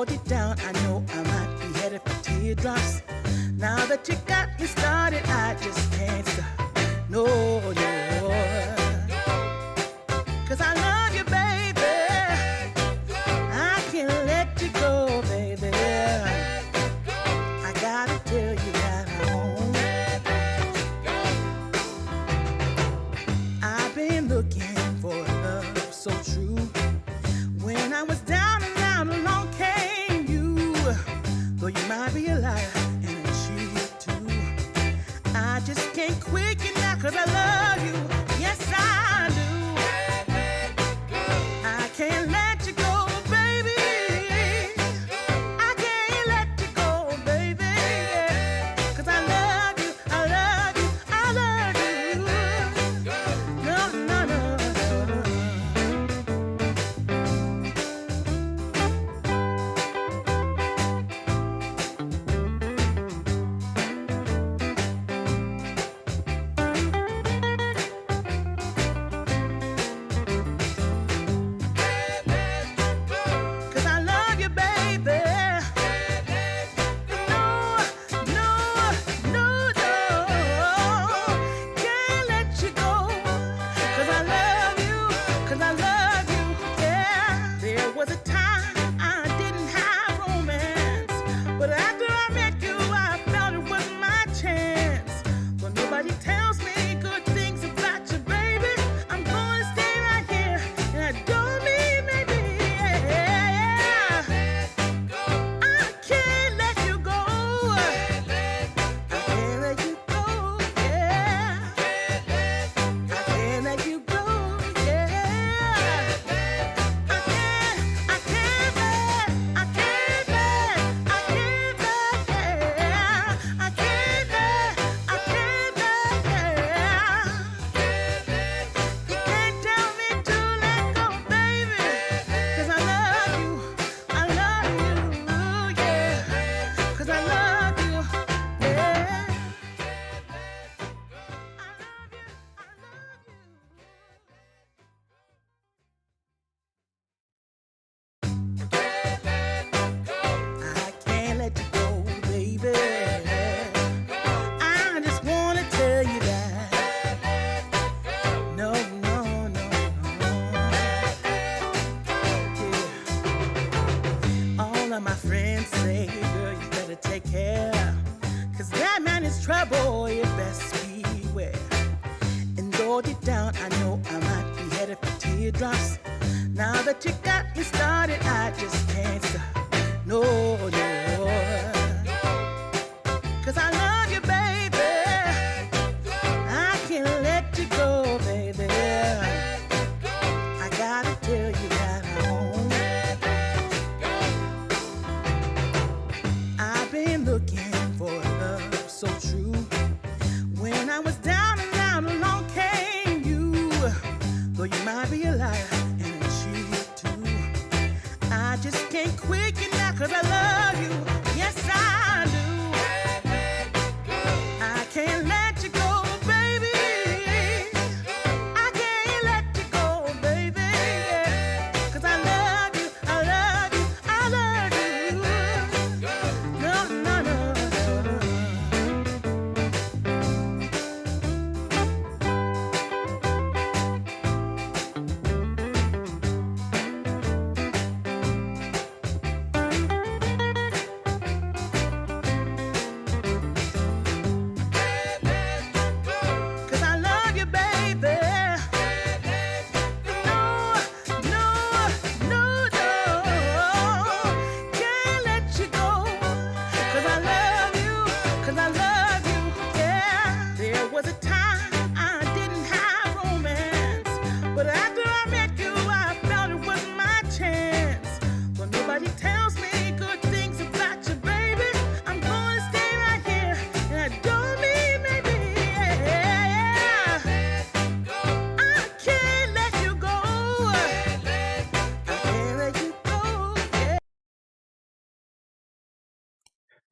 hold it down. I know I might be headed for teardrops. Now that you got me started, I just can't stop. No, no. 'Cause I love you, baby. I can't let you go, baby. I gotta tell you that I won't. I've been looking for love so true. When I was down and out, along came you. Though you might be a liar and a cheat too, I just can't quit you now 'cause I love you. Yes, I do. I can't let you go, baby. I can't let you go, baby. 'Cause I love you, I love you, I love you. No, no, no, no. Cause I love you, baby. No, no, no, no. Can't let you go. Cause I love you, yeah. There was a time I didn't have romance, but after I met you, I felt it was my chance. But nobody tells me good things about you, baby. I'm gonna stay right here, and I don't mean maybe. Yeah. I can't let you go. I can't let you go. Yeah. I can't let you go. Yeah. I can't let. I can't let. I can't let. Yeah. I can't let. I can't let. Yeah. You can't tell me to let go, baby. 'Cause I love you. I love you. Yeah. 'Cause I love you. Yeah. I can't let you go, baby. I just wanna tell you that. No, no, no, no. Yeah. All of my friends say, girl, you better take care. 'Cause that man is trouble, you best beware. And hold it down, I know I might be headed for teardrops. Now that you got me started, I just can't stop. No, no. 'Cause I love you, baby. I can't let you go, baby. I gotta tell you that I won't. I've been looking for love so true. When I was down and out, along came you. Though you might be a liar and a cheat too, I just can't quit you now 'cause I love you. Yes, I do. I can't let you go, baby. I can't let you go, baby. 'Cause I love you, I love you, I love you. No, no, no, no.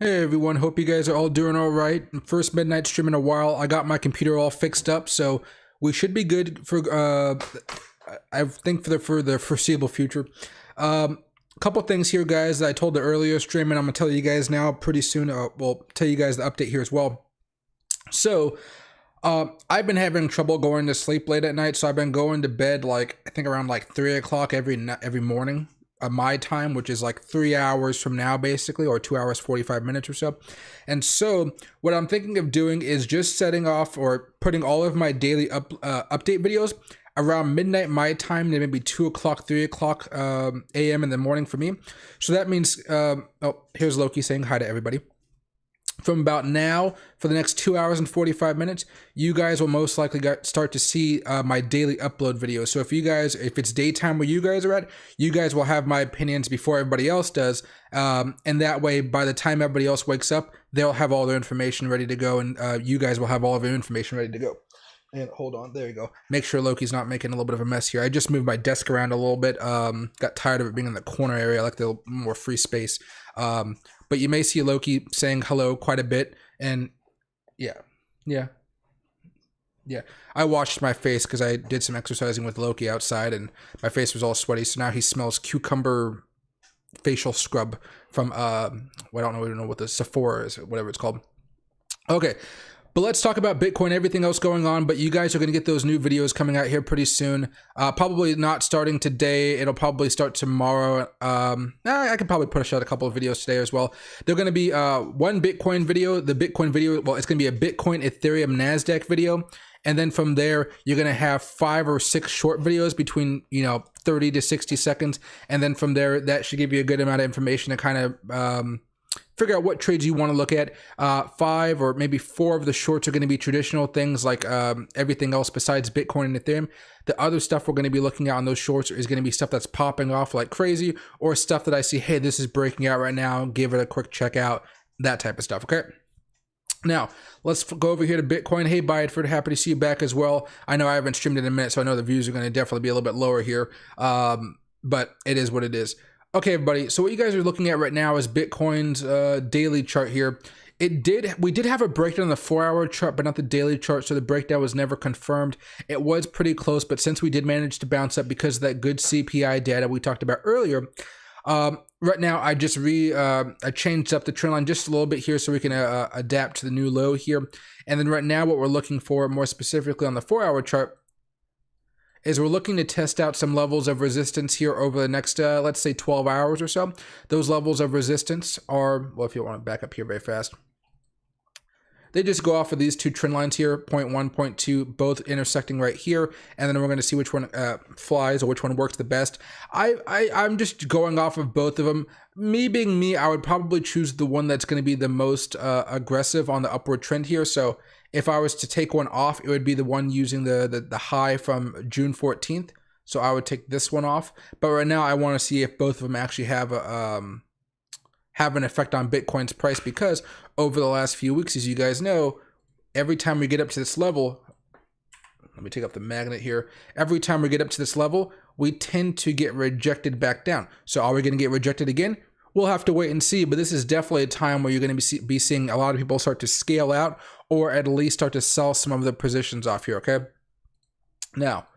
Hey everyone, hope you guys are all doing all right. First midnight stream in a while. I got my computer all fixed up, so we should be good for I think for the foreseeable future. couple things here, guys, that I told the earlier stream, and I'm gonna tell you guys now pretty soon. We'll tell you guys the update here as well. So I've been having trouble going to sleep late at night, so I've been going to bed like I think around like 3 o'clock every morning, my time, which is like 3 hours from now basically, or 2 hours 45 minutes or so. And so what I'm thinking of doing is just setting off or putting all of my daily update videos around midnight my time, to maybe 2 o'clock 3 o'clock a.m. in the morning for me. So that means oh, here's Loki saying hi to everybody. From about now, for the next 2 hours and 45 minutes, you guys will most likely start to see my daily upload videos. So if it's daytime where you guys are at, you guys will have my opinions before everybody else does. And that way, by the time everybody else wakes up, they'll have all their information ready to go, and you guys will have all of your information ready to go. And hold on, there you go. Make sure Loki's not making a little bit of a mess here. I just moved my desk around a little bit. Got tired of it being in the corner area. I like the more free space. But you may see Loki saying hello quite a bit. And yeah. I washed my face because I did some exercising with Loki outside, and my face was all sweaty. So now he smells cucumber facial scrub from, I don't know what the Sephora is, whatever it's called. Okay. But let's talk about Bitcoin, everything else going on. But you guys are going to get those new videos coming out here pretty soon. Probably not starting today. It'll probably start tomorrow. I could probably push out a couple of videos today as well. They're going to be one Bitcoin video. The Bitcoin video, well, it's going to be a Bitcoin, Ethereum, NASDAQ video. And then from there, you're going to have 5 or 6 short videos between, 30 to 60 seconds. And then from there, that should give you a good amount of information to kind of figure out what trades you want to look at. 5 or maybe 4 of the shorts are going to be traditional things like everything else besides Bitcoin and Ethereum. The other stuff we're going to be looking at on those shorts is going to be stuff that's popping off like crazy, or stuff that I see, hey, this is breaking out right now, give it a quick check out, that type of stuff, okay? Now, let's go over here to Bitcoin. Hey, Byedford, happy to see you back as well. I know I haven't streamed in a minute, so I know the views are going to definitely be a little bit lower here, but it is what it is. Okay, everybody, so what you guys are looking at right now is Bitcoin's daily chart here. We did have a breakdown on the 4-hour chart, but not the daily chart, so the breakdown was never confirmed. It was pretty close, but since we did manage to bounce up because of that good CPI data we talked about earlier, right now I just I changed up the trend line just a little bit here so we can adapt to the new low here. And then right now what we're looking for, more specifically on the 4-hour chart, is we're looking to test out some levels of resistance here over the next, let's say 12 hours or so. Those levels of resistance are, well, if you want to back up here very fast, they just go off of these two trend lines here, 0.1, 0.2, both intersecting right here. And then we're going to see which one flies or which one works the best. I'm just going off of both of them. Me being me, I would probably choose the one that's going to be the most aggressive on the upward trend here. So if I was to take one off, it would be the one using the high from June 14th. So I would take this one off. But right now I want to see if both of them actually have an effect on Bitcoin's price, because over the last few weeks, as you guys know, every time we get up to this level, let me take up the magnet here. Every time we get up to this level, we tend to get rejected back down. So are we going to get rejected again? We'll have to wait and see, but this is definitely a time where you're going to be seeing a lot of people start to scale out, or at least start to sell some of the positions off here, okay? Now,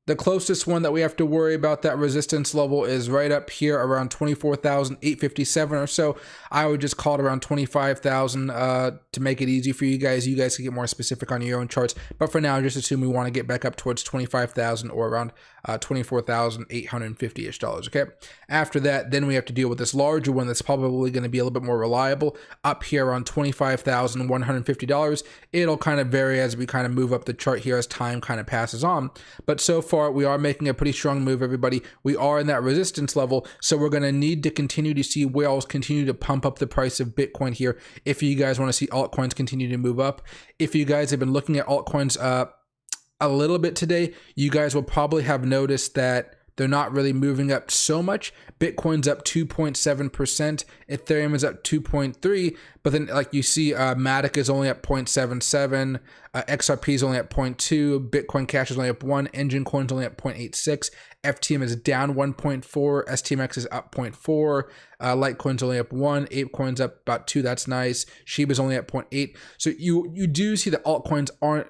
the closest one that we have to worry about that resistance level is right up here around 24,857 or so. I would just call it around 25,000 to make it easy for you guys. You guys can get more specific on your own charts. But for now, just assume we want to get back up towards 25,000 or around $24,850-ish, okay? After that, then we have to deal with this larger one that's probably going to be a little bit more reliable. Up here around $25,150. It'll kind of vary as we kind of move up the chart here as time kind of passes on. But so far, we are making a pretty strong move, everybody. We are in that resistance level, so we're going to need to continue to see whales continue to pump up the price of Bitcoin here if you guys want to see altcoins continue to move up. If you guys have been looking at altcoins a little bit today, you guys will probably have noticed that they're not really moving up so much. Bitcoin's up 2.7%, Ethereum is up 2.3%, But then like you see Matic is only at 0.77, XRP is only at 0.2, Bitcoin Cash is only up 1, Engine Coin's only at 0.86, FTM is down 1.4, STMX is up 0.4, Litecoin's only up 1, ApeCoin's up about 2, that's nice, Shiba's only at 0.8. So you do see that altcoins aren't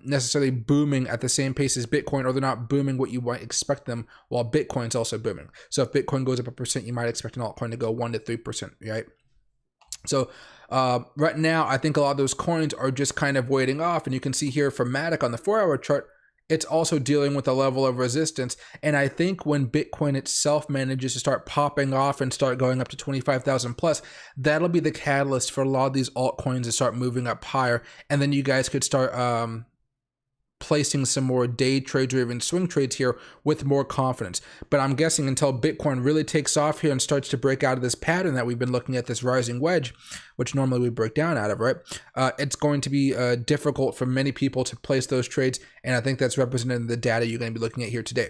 necessarily booming at the same pace as Bitcoin, or they're not booming what you might expect them, while Bitcoin's also booming. So if Bitcoin goes up 1%, you might expect an altcoin to go 1 to 3%, right? So right now, I think a lot of those coins are just kind of waiting off. And you can see here from Matic on the 4-hour chart, it's also dealing with a level of resistance. And I think when Bitcoin itself manages to start popping off and start going up to 25,000 plus, that'll be the catalyst for a lot of these altcoins to start moving up higher. And then you guys could start placing some more day trades or even swing trades here with more confidence. But I'm guessing until Bitcoin really takes off here and starts to break out of this pattern that we've been looking at, this rising wedge, which normally we break down out of, right? It's going to be difficult for many people to place those trades. And I think that's represented in the data you're going to be looking at here today.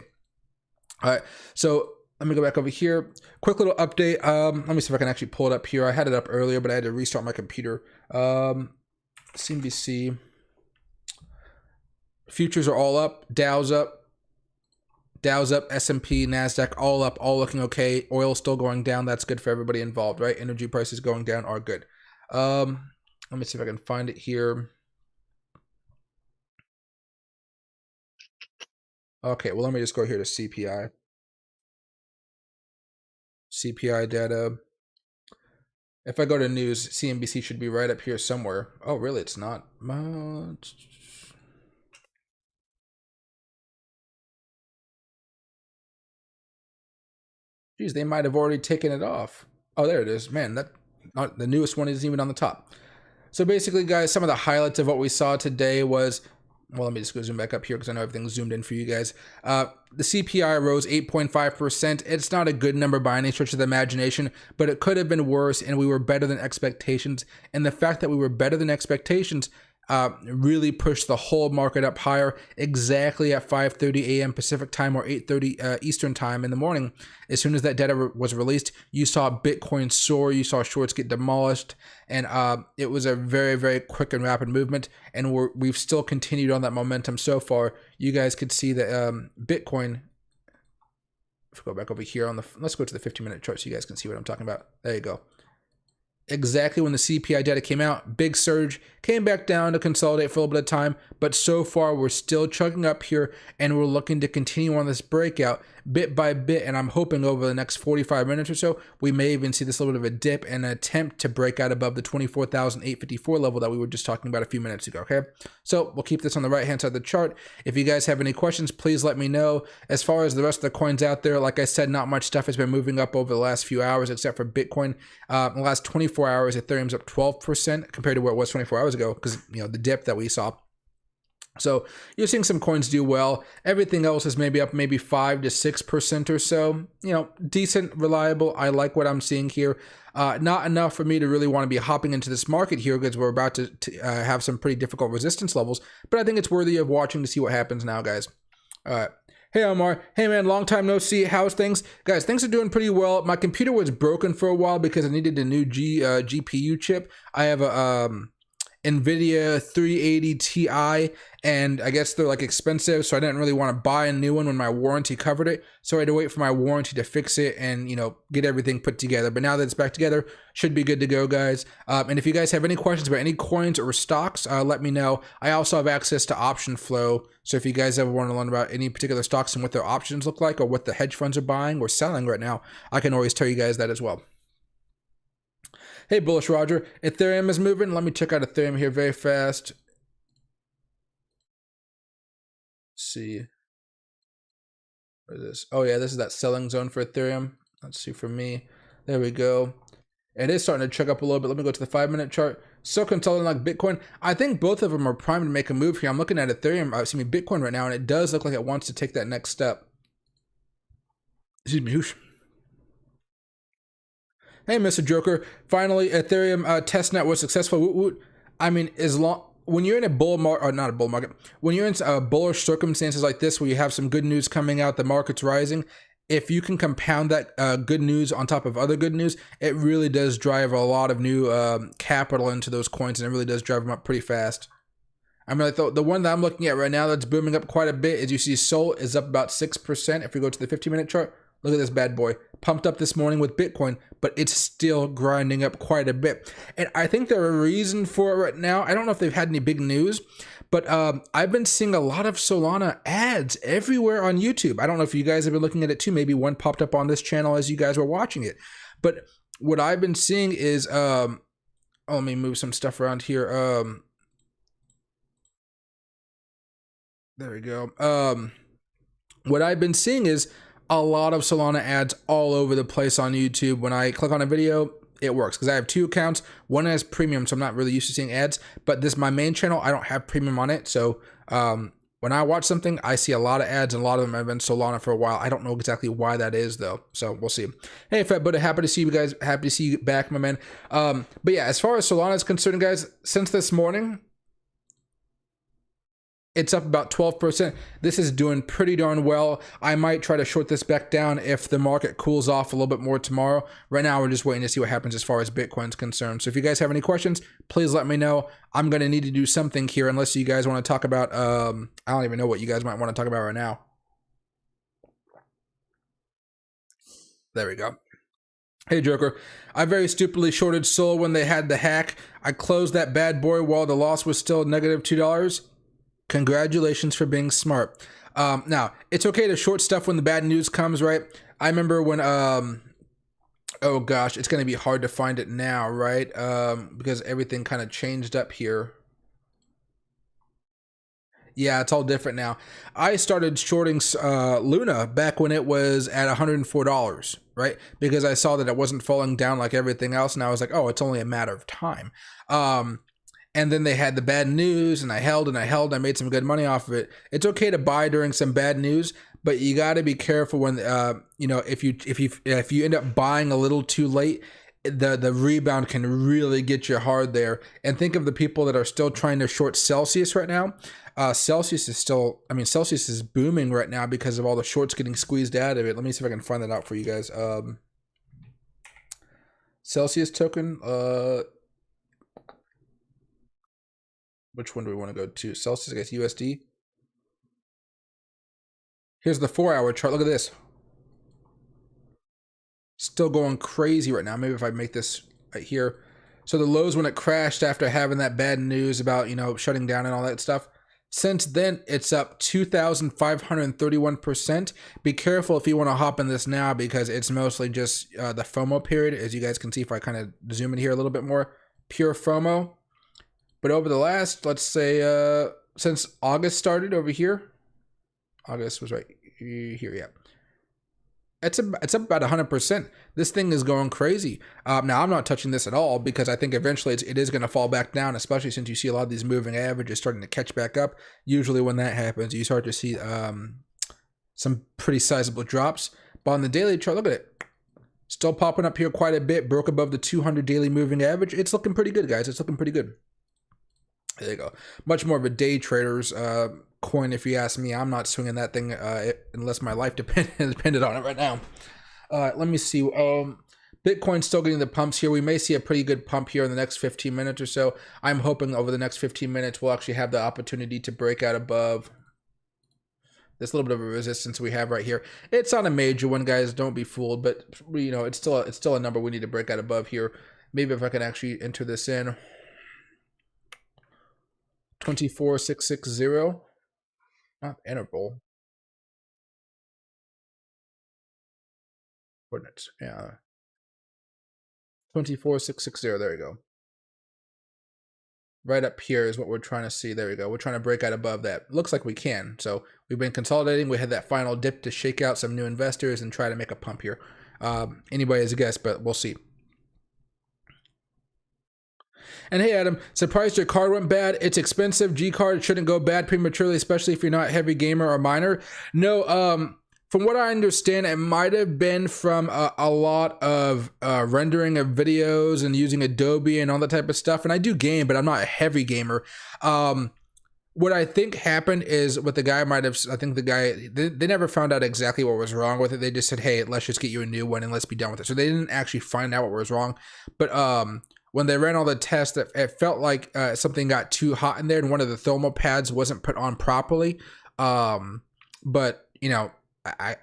All right, so let me go back over here. Quick little update. Let me see if I can actually pull it up here. I had it up earlier, but I had to restart my computer. CNBC. Futures are all up. Dow's up. S&P, NASDAQ, all up, all looking okay. Oil still going down. That's good for everybody involved, right? Energy prices going down are good. Let me see if I can find it here. Okay, well, let me just go here to CPI. CPI data. If I go to news, CNBC should be right up here somewhere. Oh, really? It's not much. Geez, they might have already taken it off. Oh, there it is. Man, the newest one isn't even on the top. So basically, guys, some of the highlights of what we saw today was, well, let me just go zoom back up here because I know everything's zoomed in for you guys. The CPI rose 8.5%. It's not a good number by any stretch of the imagination, but it could have been worse, and we were better than expectations. And the fact that we were better than expectations really pushed the whole market up higher exactly at 5:30 a.m. Pacific time or 8:30 Eastern time in the morning. As soon as that data was released, you saw Bitcoin soar, you saw shorts get demolished, and it was a very, very quick and rapid movement, and we've still continued on that momentum so far. You guys could see that Bitcoin, let's go back over here let's go to the 15-minute chart so you guys can see what I'm talking about. There you go. Exactly when the CPI data came out, big surge, came back down to consolidate for a little bit of time, but so far we're still chugging up here, and we're looking to continue on this breakout bit by bit, and I'm hoping over the next 45 minutes or so, we may even see this little bit of a dip and an attempt to break out above the 24,854 level that we were just talking about a few minutes ago, okay? So we'll keep this on the right-hand side of the chart. If you guys have any questions, please let me know. As far as the rest of the coins out there, like I said, not much stuff has been moving up over the last few hours except for Bitcoin. In the last 24 hours, Ethereum's up 12% compared to where it was 24 hours ago because, you know, the dip that we saw. So you're seeing some coins do well. Everything else is maybe up maybe 5 to 6% or so. You know, decent, reliable. I like what I'm seeing here. Not enough for me to really want to be hopping into this market here because we're about to have some pretty difficult resistance levels. But I think it's worthy of watching to see what happens now, guys. All right. Hey, Omar. Hey, man, long time no see. How's things? Guys, things are doing pretty well. My computer was broken for a while because I needed a new GPU chip. I have a NVIDIA 380 Ti, and I guess they're like expensive, so I didn't really want to buy a new one when my warranty covered it. So I had to wait for my warranty to fix it and, you know, get everything put together. But now that it's back together, should be good to go, guys. And if you guys have any questions about any coins or stocks, let me know. I also have access to option flow. So if you guys ever want to learn about any particular stocks and what their options look like or what the hedge funds are buying or selling right now, I can always tell you guys that as well. Hey, Bullish Roger, Ethereum is moving. Let me check out Ethereum here very fast. Let's see. What is this? Oh, yeah, this is that selling zone for Ethereum. Let's see for me. There we go. It is starting to chug up a little bit. Let me go to the 5-minute chart. So consolidating like Bitcoin. I think both of them are primed to make a move here. I'm looking at Ethereum, Bitcoin right now, and it does look like it wants to take that next step. Excuse me, whoosh. Hey, Mr. Joker. Finally, Ethereum testnet was successful. I mean, when you're in a bull market, or not a bull market, when you're in bullish circumstances like this, where you have some good news coming out, the market's rising, if you can compound that good news on top of other good news, it really does drive a lot of new capital into those coins, and it really does drive them up pretty fast. I mean, the one that I'm looking at right now that's booming up quite a bit, as you see, Sol is up about 6%. If we go to the 15-minute chart, look at this bad boy. Pumped up this morning with Bitcoin, but it's still grinding up quite a bit. And I think there are a reason for it right now. I don't know if they've had any big news, but I've been seeing a lot of Solana ads everywhere on YouTube. I don't know if you guys have been looking at it too. Maybe one popped up on this channel as you guys were watching it. But what I've been seeing is, let me move some stuff around here. There we go. What I've been seeing is a lot of Solana ads all over the place on YouTube. When I click on a video, it works because I have 2 accounts. One has premium, so I'm not really used to seeing ads. But this my main channel, I don't have premium on it. So when I watch something, I see a lot of ads, and a lot of them have been Solana for a while. I don't know exactly why that is though. So we'll see. Hey, Fat Buddha, happy to see you guys. Happy to see you back, my man. But yeah, as far as Solana is concerned, guys, since this morning, it's up about 12%. This is doing pretty darn well. I might try to short this back down if the market cools off a little bit more tomorrow. Right now, we're just waiting to see what happens as far as Bitcoin's concerned. So if you guys have any questions, please let me know. I'm going to need to do something here unless you guys want to talk about, I don't even know what you guys might want to talk about right now. There we go. Hey Joker, I very stupidly shorted Sol when they had the hack. I closed that bad boy while the loss was still negative $2. Congratulations for being smart. Now, it's okay to short stuff when the bad news comes, right? I remember when, oh gosh, it's going to be hard to find it now, right? Because everything kind of changed up here. Yeah, it's all different now. I started shorting Luna back when it was at $104, right? Because I saw that it wasn't falling down like everything else, and I was like, oh, it's only a matter of time. And then they had the bad news, and I held and I held. I made some good money off of it. It's okay to buy during some bad news, but you got to be careful when you know, if you end up buying a little too late, the rebound can really get you hard there. And think of the people that are still trying to short Celsius right now. Celsius is still, I mean, Celsius is booming right now because of all the shorts getting squeezed out of it. Let me see if I can find that out for you guys. Celsius token. Which one do we want to go to? Celsius, I guess USD. Here's the 4-hour chart. Look at this. Still going crazy right now. Maybe if I make this right here. So the lows when it crashed after having that bad news about, you know, shutting down and all that stuff. Since then, it's up 2,531%. Be careful if you want to hop in this now because it's mostly just the FOMO period. As you guys can see, if I kind of zoom in here a little bit more, pure FOMO. But over the last, let's say, since August started over here, August was right here, yeah. It's up about 100%. This thing is going crazy. Now, I'm not touching this at all because I think eventually it is going to fall back down, especially since you see a lot of these moving averages starting to catch back up. Usually when that happens, you start to see some pretty sizable drops. But on the daily chart, look at it. Still popping up here quite a bit. Broke above the 200 daily moving average. It's looking pretty good, guys. It's looking pretty good. There you go. Much more of a day trader's coin, if you ask me. I'm not swinging that thing unless my life depended on it right now. Let me see. Bitcoin's still getting the pumps here. We may see a pretty good pump here in the next 15 minutes or so. I'm hoping over the next 15 minutes we'll actually have the opportunity to break out above this little bit of a resistance we have right here. It's not a major one, guys. Don't be fooled, but you know, it's still a number we need to break out above here. Maybe if I can actually enter this in. 24660, not interval. Coordinates, yeah. 24660, there you go. Right up here is what we're trying to see. There we go. We're trying to break out above that. Looks like we can. So we've been consolidating. We had that final dip to shake out some new investors and try to make a pump here. Anybody is a guess, but we'll see. And hey, Adam, surprised your card went bad. It's expensive. G card shouldn't go bad prematurely, especially if you're not a heavy gamer or miner. No, from what I understand, it might have been from a lot of rendering of videos and using Adobe and all that type of stuff. And I do game, but I'm not a heavy gamer. What I think happened is what the guy might have, I think the guy, they never found out exactly what was wrong with it. They just said, hey, let's just get you a new one and let's be done with it. So they didn't actually find out what was wrong. But when they ran all the tests, it felt like something got too hot in there and one of the thermal pads wasn't put on properly. But, you know,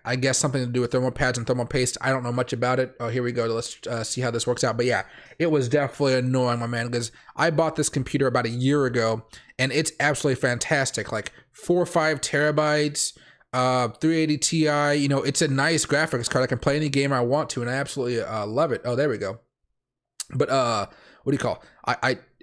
I guess something to do with thermal pads and thermal paste. I don't know much about it. Oh, here we go. Let's see how this works out. But yeah, it was definitely annoying, my man, because I bought this computer about a year ago and it's absolutely fantastic. Like 4 or 5 terabytes, 380 Ti. You know, it's a nice graphics card. I can play any game I want to, and I absolutely love it. Oh, there we go. But what do you call?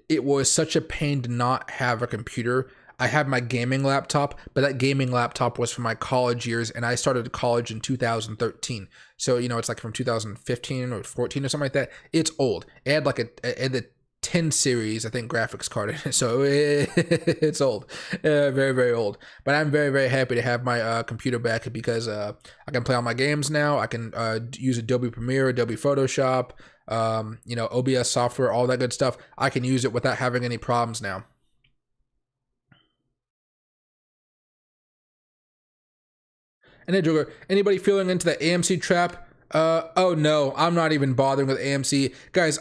It was such a pain to not have a computer. I had my gaming laptop, but that gaming laptop was from my college years, and I started college in 2013. So, you know, it's like from 2015 or 14 or something like that. It's old. It had like the 10 series, I think, graphics card in it. So it's old, very, very old. But I'm very, very happy to have my computer back because I can play all my games now. I can use Adobe Premiere, Adobe Photoshop, you know, OBS software, all that good stuff. I can use it without having any problems now. And then Joker, anybody feeling into the AMC trap? Oh no, I'm not even bothering with AMC. Guys,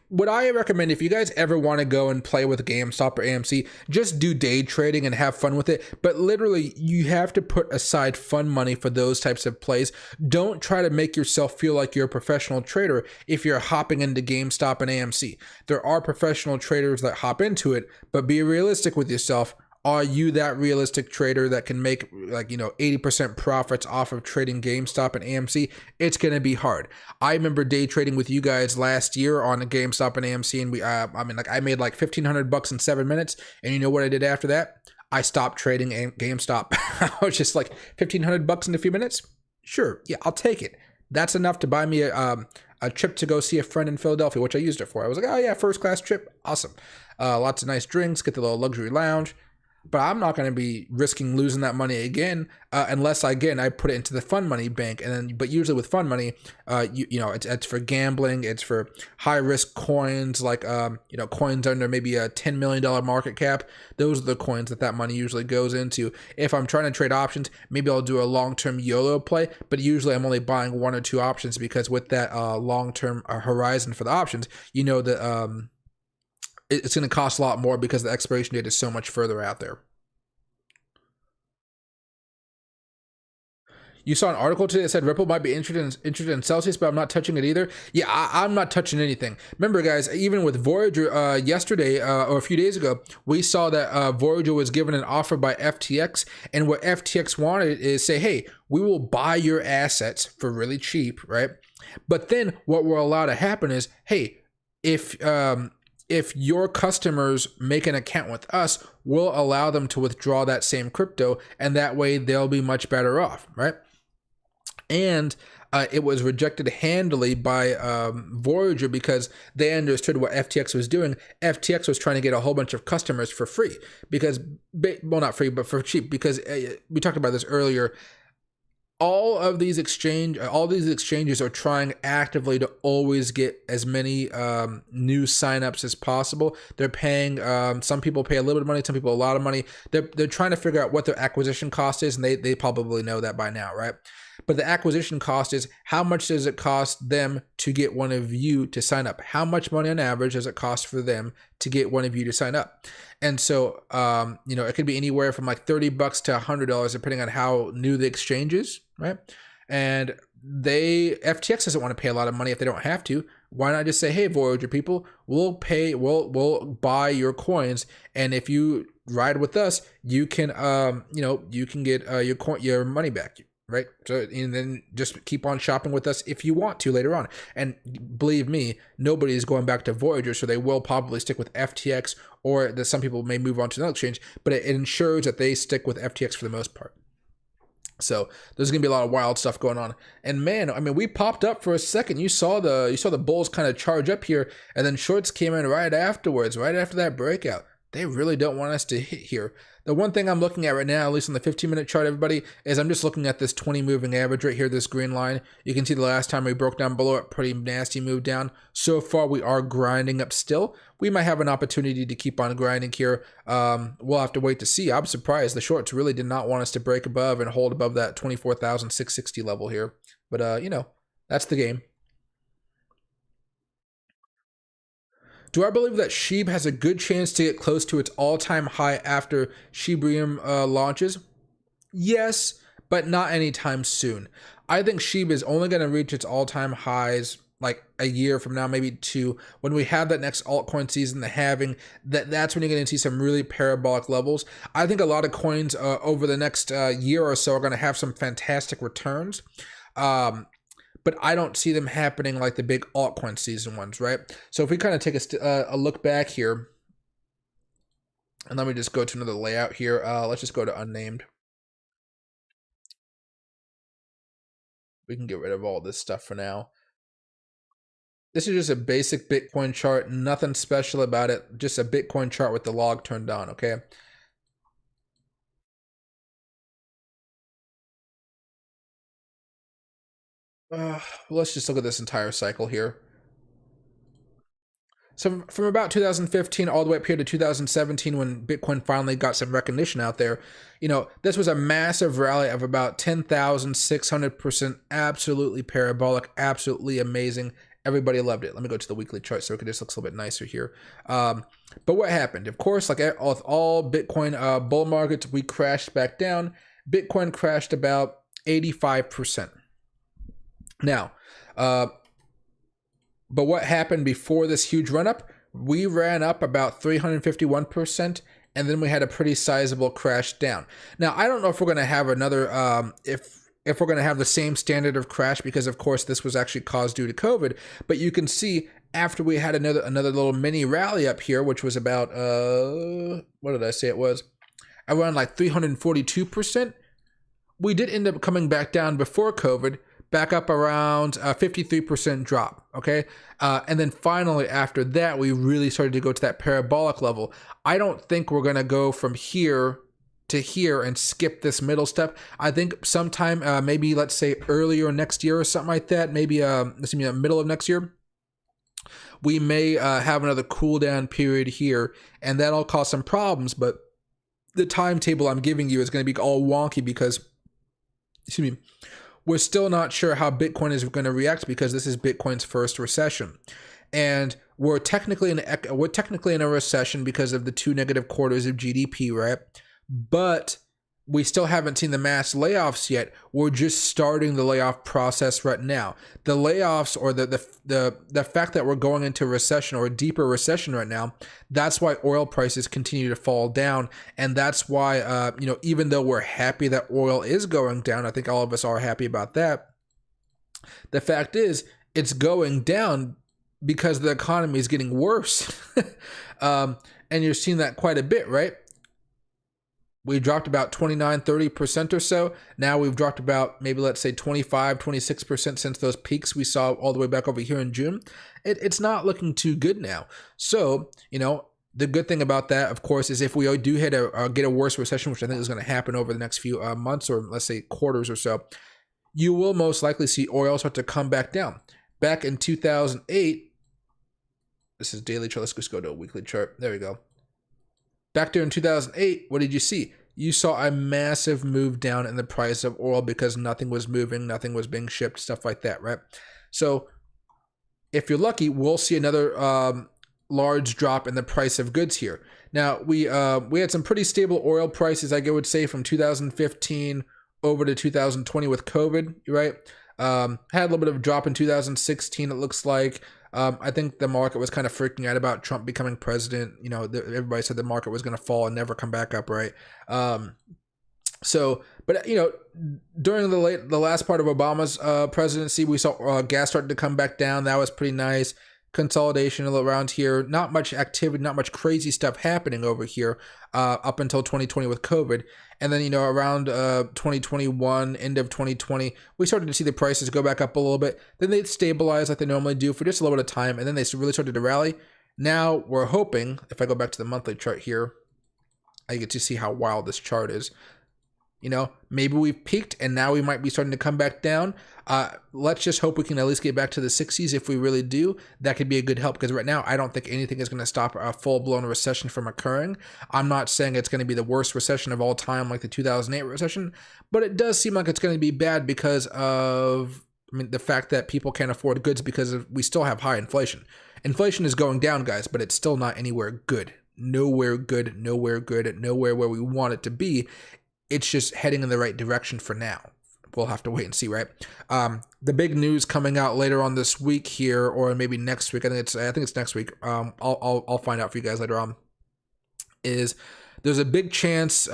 what I recommend, if you guys ever want to go and play with GameStop or AMC, just do day trading and have fun with it. But literally, you have to put aside fun money for those types of plays. Don't try to make yourself feel like you're a professional trader if you're hopping into GameStop and AMC. There are professional traders that hop into it, but be realistic with yourself. Are you that realistic trader that can make, like, you know, 80% profits off of trading GameStop and AMC? It's going to be hard. I remember day trading with you guys last year on GameStop and AMC, and we, I mean, like, I made like $1,500 in 7 minutes. And you know what I did after that? I stopped trading GameStop. I was just like, $1,500 in a few minutes? Sure. Yeah, I'll take it. That's enough to buy me a trip to go see a friend in Philadelphia, which I used it for. I was like, oh yeah, first class trip. Awesome. Lots of nice drinks, get the little luxury lounge. But I'm not going to be risking losing that money again unless I put it into the fun money bank. And then, but usually with fun money, you know, it's for gambling, it's for high risk coins, like you know, coins under maybe a $10 million market cap. Those are the coins that money usually goes into. If I'm trying to trade options, maybe I'll do a long term YOLO play. But usually I'm only buying 1 or 2 options because with that long term horizon for the options, you know that it's going to cost a lot more because the expiration date is so much further out there. You saw an article today that said Ripple might be interested in Celsius, but I'm not touching it either. Yeah, I'm not touching anything. Remember, guys, even with Voyager yesterday or a few days ago, we saw that Voyager was given an offer by FTX, and what FTX wanted is say, hey, we will buy your assets for really cheap, right? But then what will allow to happen is, hey, if your customers make an account with us, we'll allow them to withdraw that same crypto, and that way they'll be much better off, right? And it was rejected handily by Voyager because they understood what FTX was doing. FTX was trying to get a whole bunch of customers for free because, well, not free, but for cheap, because we talked about this earlier. All these exchanges are trying actively to always get as many new signups as possible. They're paying, some people pay a little bit of money, some people a lot of money. They're trying to figure out what their acquisition cost is, and they probably know that by now, right? But the acquisition cost is, how much does it cost them to get one of you to sign up? How much money on average does it cost for them to get one of you to sign up? And so, you know, it could be anywhere from like $30 to $100, depending on how new the exchange is, right? And FTX doesn't want to pay a lot of money if they don't have to. Why not just say, hey, Voyager people, we'll buy your coins, and if you ride with us, you can, you know, you can get your money back. Right. So, and then just keep on shopping with us if you want to later on. And believe me, nobody is going back to Voyager, so they will probably stick with FTX, or that some people may move on to another exchange, but it ensures that they stick with FTX for the most part. So there's going to be a lot of wild stuff going on. And man, I mean, we popped up for a second. You saw the bulls kind of charge up here, and then shorts came in right afterwards, right after that breakout. They really don't want us to hit here. The one thing I'm looking at right now, at least on the 15-minute chart, everybody, is I'm just looking at this 20 moving average right here, this green line. You can see the last time we broke down below it, pretty nasty move down. So far, we are grinding up still. We might have an opportunity to keep on grinding here. We'll have to wait to see. I'm surprised. The shorts really did not want us to break above and hold above that 24,660 level here. But, you know, that's the game. Do I believe that SHIB has a good chance to get close to its all-time high after Shibrium launches? Yes, but not anytime soon. I think SHIB is only going to reach its all-time highs like a year from now, maybe two, when we have that next altcoin season, the halving. That's when you're going to see some really parabolic levels. I think a lot of coins over the next year or so are going to have some fantastic returns. But I don't see them happening like the big altcoin season ones, right? So if we kind of take a look back here, and let me just go to another layout here. Let's just go to unnamed. We can get rid of all this stuff for now. This is just a basic Bitcoin chart, nothing special about it, just a Bitcoin chart with the log turned on, okay? Let's just look at this entire cycle here. So from about 2015 all the way up here to 2017, when Bitcoin finally got some recognition out there, you know, this was a massive rally of about 10,600%, absolutely parabolic, absolutely amazing. Everybody loved it. Let me go to the weekly chart so it just looks a little bit nicer here. But what happened? Of course, like all Bitcoin bull markets, we crashed back down. Bitcoin crashed about 85%. Now, but what happened before this huge run up? We ran up about 351%, and then we had a pretty sizable crash down. Now, I don't know if we're going to have another, if we're going to have the same standard of crash, because of course this was actually caused due to COVID. But you can see after we had another little mini rally up here, which was about what did I say it was? Around like 342%. We did end up coming back down before COVID, back up around 53% drop, okay? And then finally after that, we really started to go to that parabolic level. I don't think we're gonna go from here to here and skip this middle step. I think sometime, maybe let's say earlier next year or something like that, maybe let's see, middle of next year, we may have another cool down period here, and that'll cause some problems, but the timetable I'm giving you is gonna be all wonky because, excuse me, we're still not sure how Bitcoin is going to react because this is Bitcoin's first recession. And we're technically in a recession because of the 2 negative quarters of GDP, right? But we still haven't seen the mass layoffs yet. We're just starting the layoff process right now. The layoffs, or the fact that we're going into recession or a deeper recession right now, that's why oil prices continue to fall down. And that's why, you know, even though we're happy that oil is going down, I think all of us are happy about that. The fact is, it's going down because the economy is getting worse. And you're seeing that quite a bit, right? We dropped about 29-30% or so. Now we've dropped about maybe, let's say, 25-26% since those peaks we saw all the way back over here in June. It's not looking too good now. So, you know, the good thing about that, of course, is if we do hit get a worse recession, which I think is going to happen over the next few months, or let's say quarters or so, you will most likely see oil start to come back down. Back in 2008, this is daily chart. Let's just go to a weekly chart. There we go. Back there in 2008, what did you see? You saw a massive move down in the price of oil because nothing was moving, nothing was being shipped, stuff like that, right? So if you're lucky, we'll see another large drop in the price of goods here. Now, we had some pretty stable oil prices, I would say, from 2015 over to 2020 with COVID, right? Had a little bit of a drop in 2016, it looks like. I think the market was kind of freaking out about Trump becoming president. You know, everybody said the market was going to fall and never come back up, right? But you know, during the last part of Obama's presidency, we saw gas starting to come back down. That was pretty nice. Consolidation around here. Not much activity, not much crazy stuff happening over here up until 2020 with COVID. And then, you know, around 2021, end of 2020, we started to see the prices go back up a little bit. Then they'd stabilize like they normally do for just a little bit of time. And then they really started to rally. Now we're hoping, if I go back to the monthly chart here, I get to see how wild this chart is. You know, maybe we've peaked and now we might be starting to come back down. Let's just hope we can at least get back to the 60s. If we really do, that could be a good help, because right now I don't think anything is going to stop a full-blown recession from occurring. I'm not saying it's going to be the worst recession of all time like the 2008 recession, but it does seem like it's going to be bad because of, I mean, the fact that people can't afford goods because we still have high inflation. Inflation is going down, guys, but it's still not anywhere good. Nowhere good, nowhere good, nowhere where we want it to be. It's just heading in the right direction for now. We'll have to wait and see, right? The big news coming out later on this week here, or maybe next week. I think it's next week. I'll find out for you guys later on. Is there's a big chance,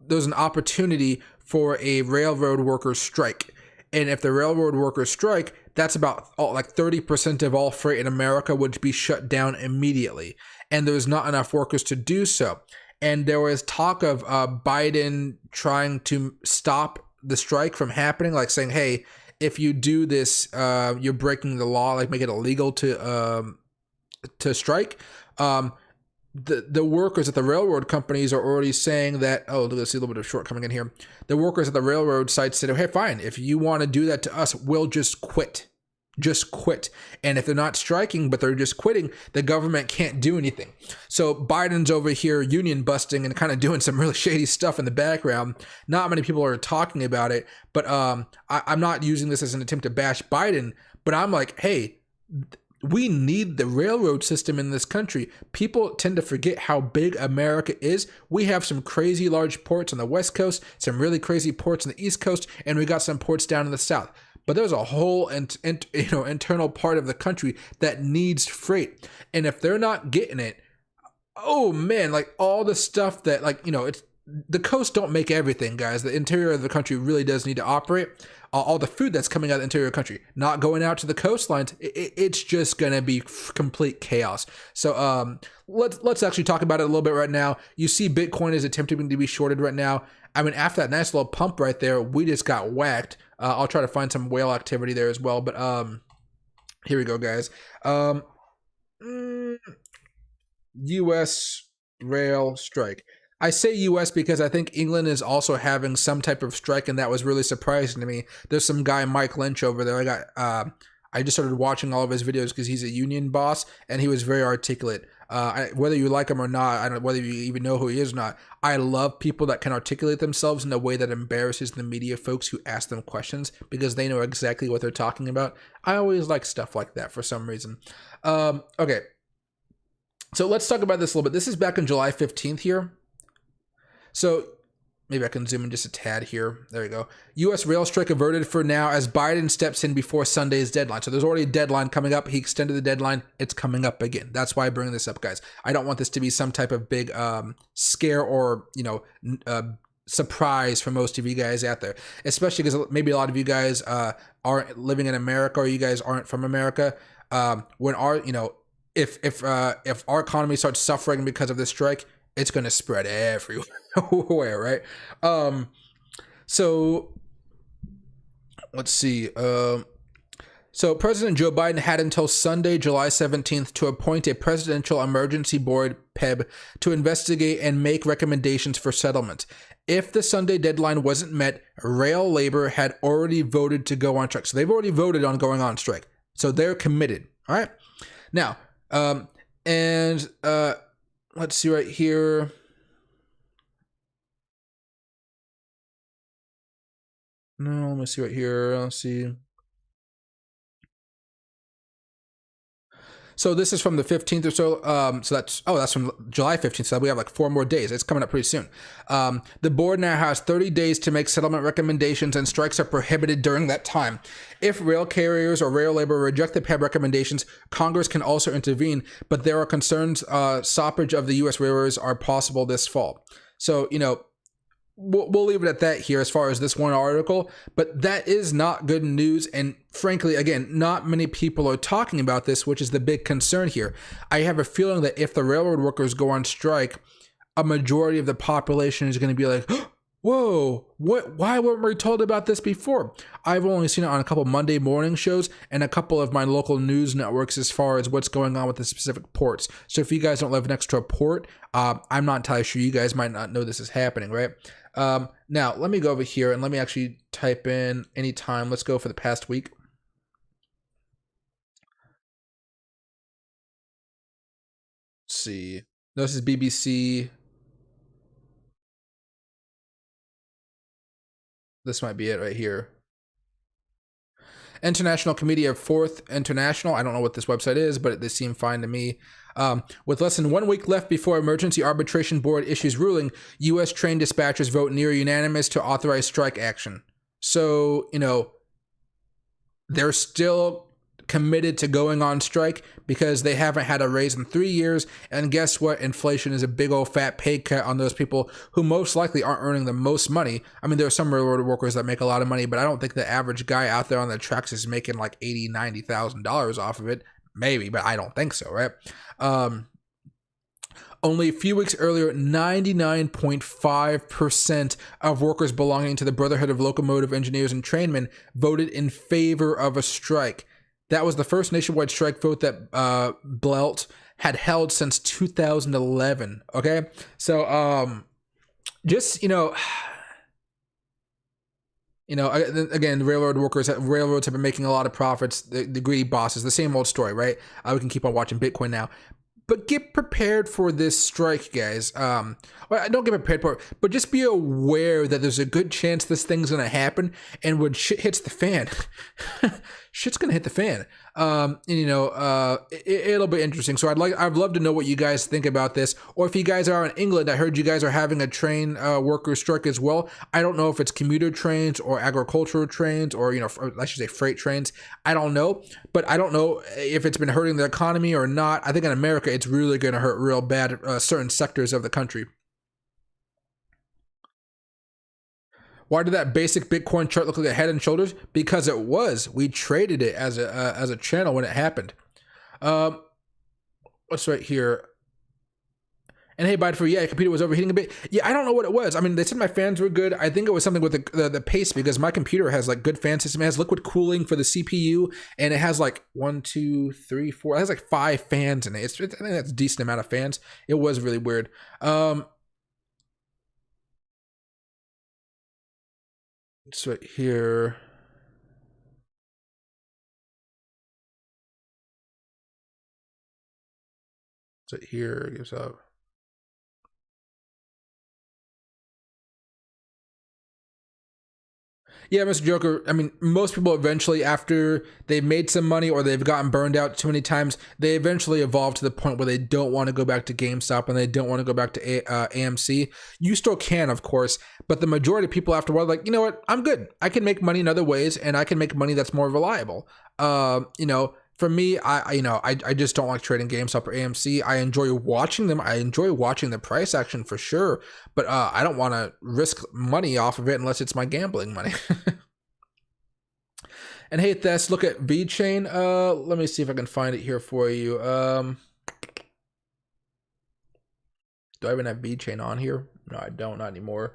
there's an opportunity for a railroad workers strike, and if the railroad workers strike, that's about like 30% of all freight in America would be shut down immediately, and there's not enough workers to do so. And there was talk of Biden trying to stop the strike from happening, like saying, hey, if you do this, you're breaking the law, like make it illegal to strike. The workers at the railroad companies are already saying that, oh, let's see a little bit of short coming in here. The workers at the railroad sites said, hey, fine, if you want to do that to us, we'll just quit. Just quit. And if they're not striking, but they're just quitting, the government can't do anything. So Biden's over here union busting and kind of doing some really shady stuff in the background. Not many people are talking about it, but I'm not using this as an attempt to bash Biden, but I'm like, hey, we need the railroad system in this country. People tend to forget how big America is. We have some crazy large ports on the West Coast, some really crazy ports on the East Coast, and we got some ports down in the South. But there's a whole internal part of the country that needs freight. And if they're not getting it, oh man, like all the stuff that, like, it's the coast don't make everything, guys. The interior of the country really does need to operate. All the food that's coming out of the interior of the country, not going out to the coastlines, it's just going to be complete chaos. So let's actually talk about it a little bit right now. You see Bitcoin is attempting to be shorted right now. I mean, after that nice little pump right there, we just got whacked. I'll try to find some whale activity there as well. But here we go, guys. U.S. rail strike. I say U.S. because I think England is also having some type of strike, and that was really surprising to me. There's some guy, Mike Lynch, over there. I just started watching all of his videos because he's a union boss, and he was very articulate. Whether you like him or not, I don't know whether you even know who he is or not. I love people that can articulate themselves in a way that embarrasses the media folks who ask them questions, because they know exactly what they're talking about. I always like stuff like that for some reason. Okay. So let's talk about this a little bit. This is back on July 15th here. So maybe I can zoom in just a tad here. There we go. U.S. rail strike averted for now as Biden steps in before Sunday's deadline. So there's already a deadline coming up. He extended the deadline. It's coming up again. That's why I bring this up, guys. I don't want this to be some type of big scare or, surprise for most of you guys out there, especially because maybe a lot of you guys aren't living in America, or you guys aren't from America. When our, if our economy starts suffering because of this strike, it's going to spread everywhere, right? So let's see. So President Joe Biden had until Sunday, July 17th, to appoint a Presidential Emergency Board, PEB, to investigate and make recommendations for settlement. If the Sunday deadline wasn't met, rail labor had already voted to go on strike. So they've already voted on going on strike. So they're committed. All right. Now, let's see right here. No, let me see right here. Let's see. So this is from the 15th or so. So that's from July 15th. So we have like 4 more days. It's coming up pretty soon. The board now has 30 days to make settlement recommendations, and strikes are prohibited during that time. If rail carriers or rail labor reject the PEB recommendations, Congress can also intervene, but there are concerns stoppage of the U.S. railroads are possible this fall. So, we'll leave it at that here as far as this one article, but that is not good news. And frankly, again, not many people are talking about this, which is the big concern here. I have a feeling that if the railroad workers go on strike, a majority of the population is going to be like, whoa, what? Why weren't we told about this before? I've only seen it on a couple Monday morning shows and a couple of my local news networks as far as what's going on with the specific ports. So if you guys don't live next to a port, I'm not entirely sure. You guys might not know this is happening, right? Now, let me go over here and let me actually type in any time. Let's go for the past week. Let's see. No, this is BBC. This might be it right here. International Committee of Fourth International. I don't know what this website is, but they seem fine to me. With less than 1 week left before Emergency Arbitration Board issues ruling, U.S. train dispatchers vote near unanimous to authorize strike action. So, they're still committed to going on strike because they haven't had a raise in 3 years. And guess what? Inflation is a big old fat pay cut on those people who most likely aren't earning the most money. I mean, there are some railroad workers that make a lot of money, but I don't think the average guy out there on the tracks is making like $80,000, $90,000 off of it. Maybe, but I don't think so, right? Only a few weeks earlier, 99.5% of workers belonging to the Brotherhood of Locomotive Engineers and Trainmen voted in favor of a strike. That was the first nationwide strike vote that Belt had held since 2011. Okay, so just again, railroads have been making a lot of profits. The greedy bosses, the same old story, right? We can keep on watching Bitcoin now. But get prepared for this strike, guys. Well, don't get prepared for it, but just be aware that there's a good chance this thing's going to happen. And when shit hits the fan, shit's going to hit the fan. It'll be interesting. So I'd love to know what you guys think about this. Or if you guys are in England, I heard you guys are having a train worker strike as well. I don't know if it's commuter trains or agricultural trains or, I should say freight trains. I don't know. But I don't know if it's been hurting the economy or not. I think in America, it's really going to hurt real bad certain sectors of the country. Why did that basic Bitcoin chart look like a head and shoulders? Because it was. We traded it as a channel when it happened. What's right here? And hey, your computer was overheating a bit. Yeah, I don't know what it was. I mean, they said my fans were good. I think it was something with the pace because my computer has like good fan system. It has liquid cooling for the CPU, and it has like 1, 2, 3, 4. It has like 5 fans in it. I think that's a decent amount of fans. It was really weird. It's right here. It's right here. Gives up. Yeah, Mr. Joker, I mean, most people eventually, after they've made some money or they've gotten burned out too many times, they eventually evolve to the point where they don't want to go back to GameStop and they don't want to go back to AMC. You still can, of course, but the majority of people after a while, like, you know what, I'm good. I can make money in other ways and I can make money that's more reliable. For me, I just don't like trading GameStop or AMC. I enjoy watching them. I enjoy watching the price action for sure, but I don't want to risk money off of it unless it's my gambling money. And hey, Thess, look at VeChain. Let me see if I can find it here for you. Do I even have VeChain on here? No, I don't, not anymore.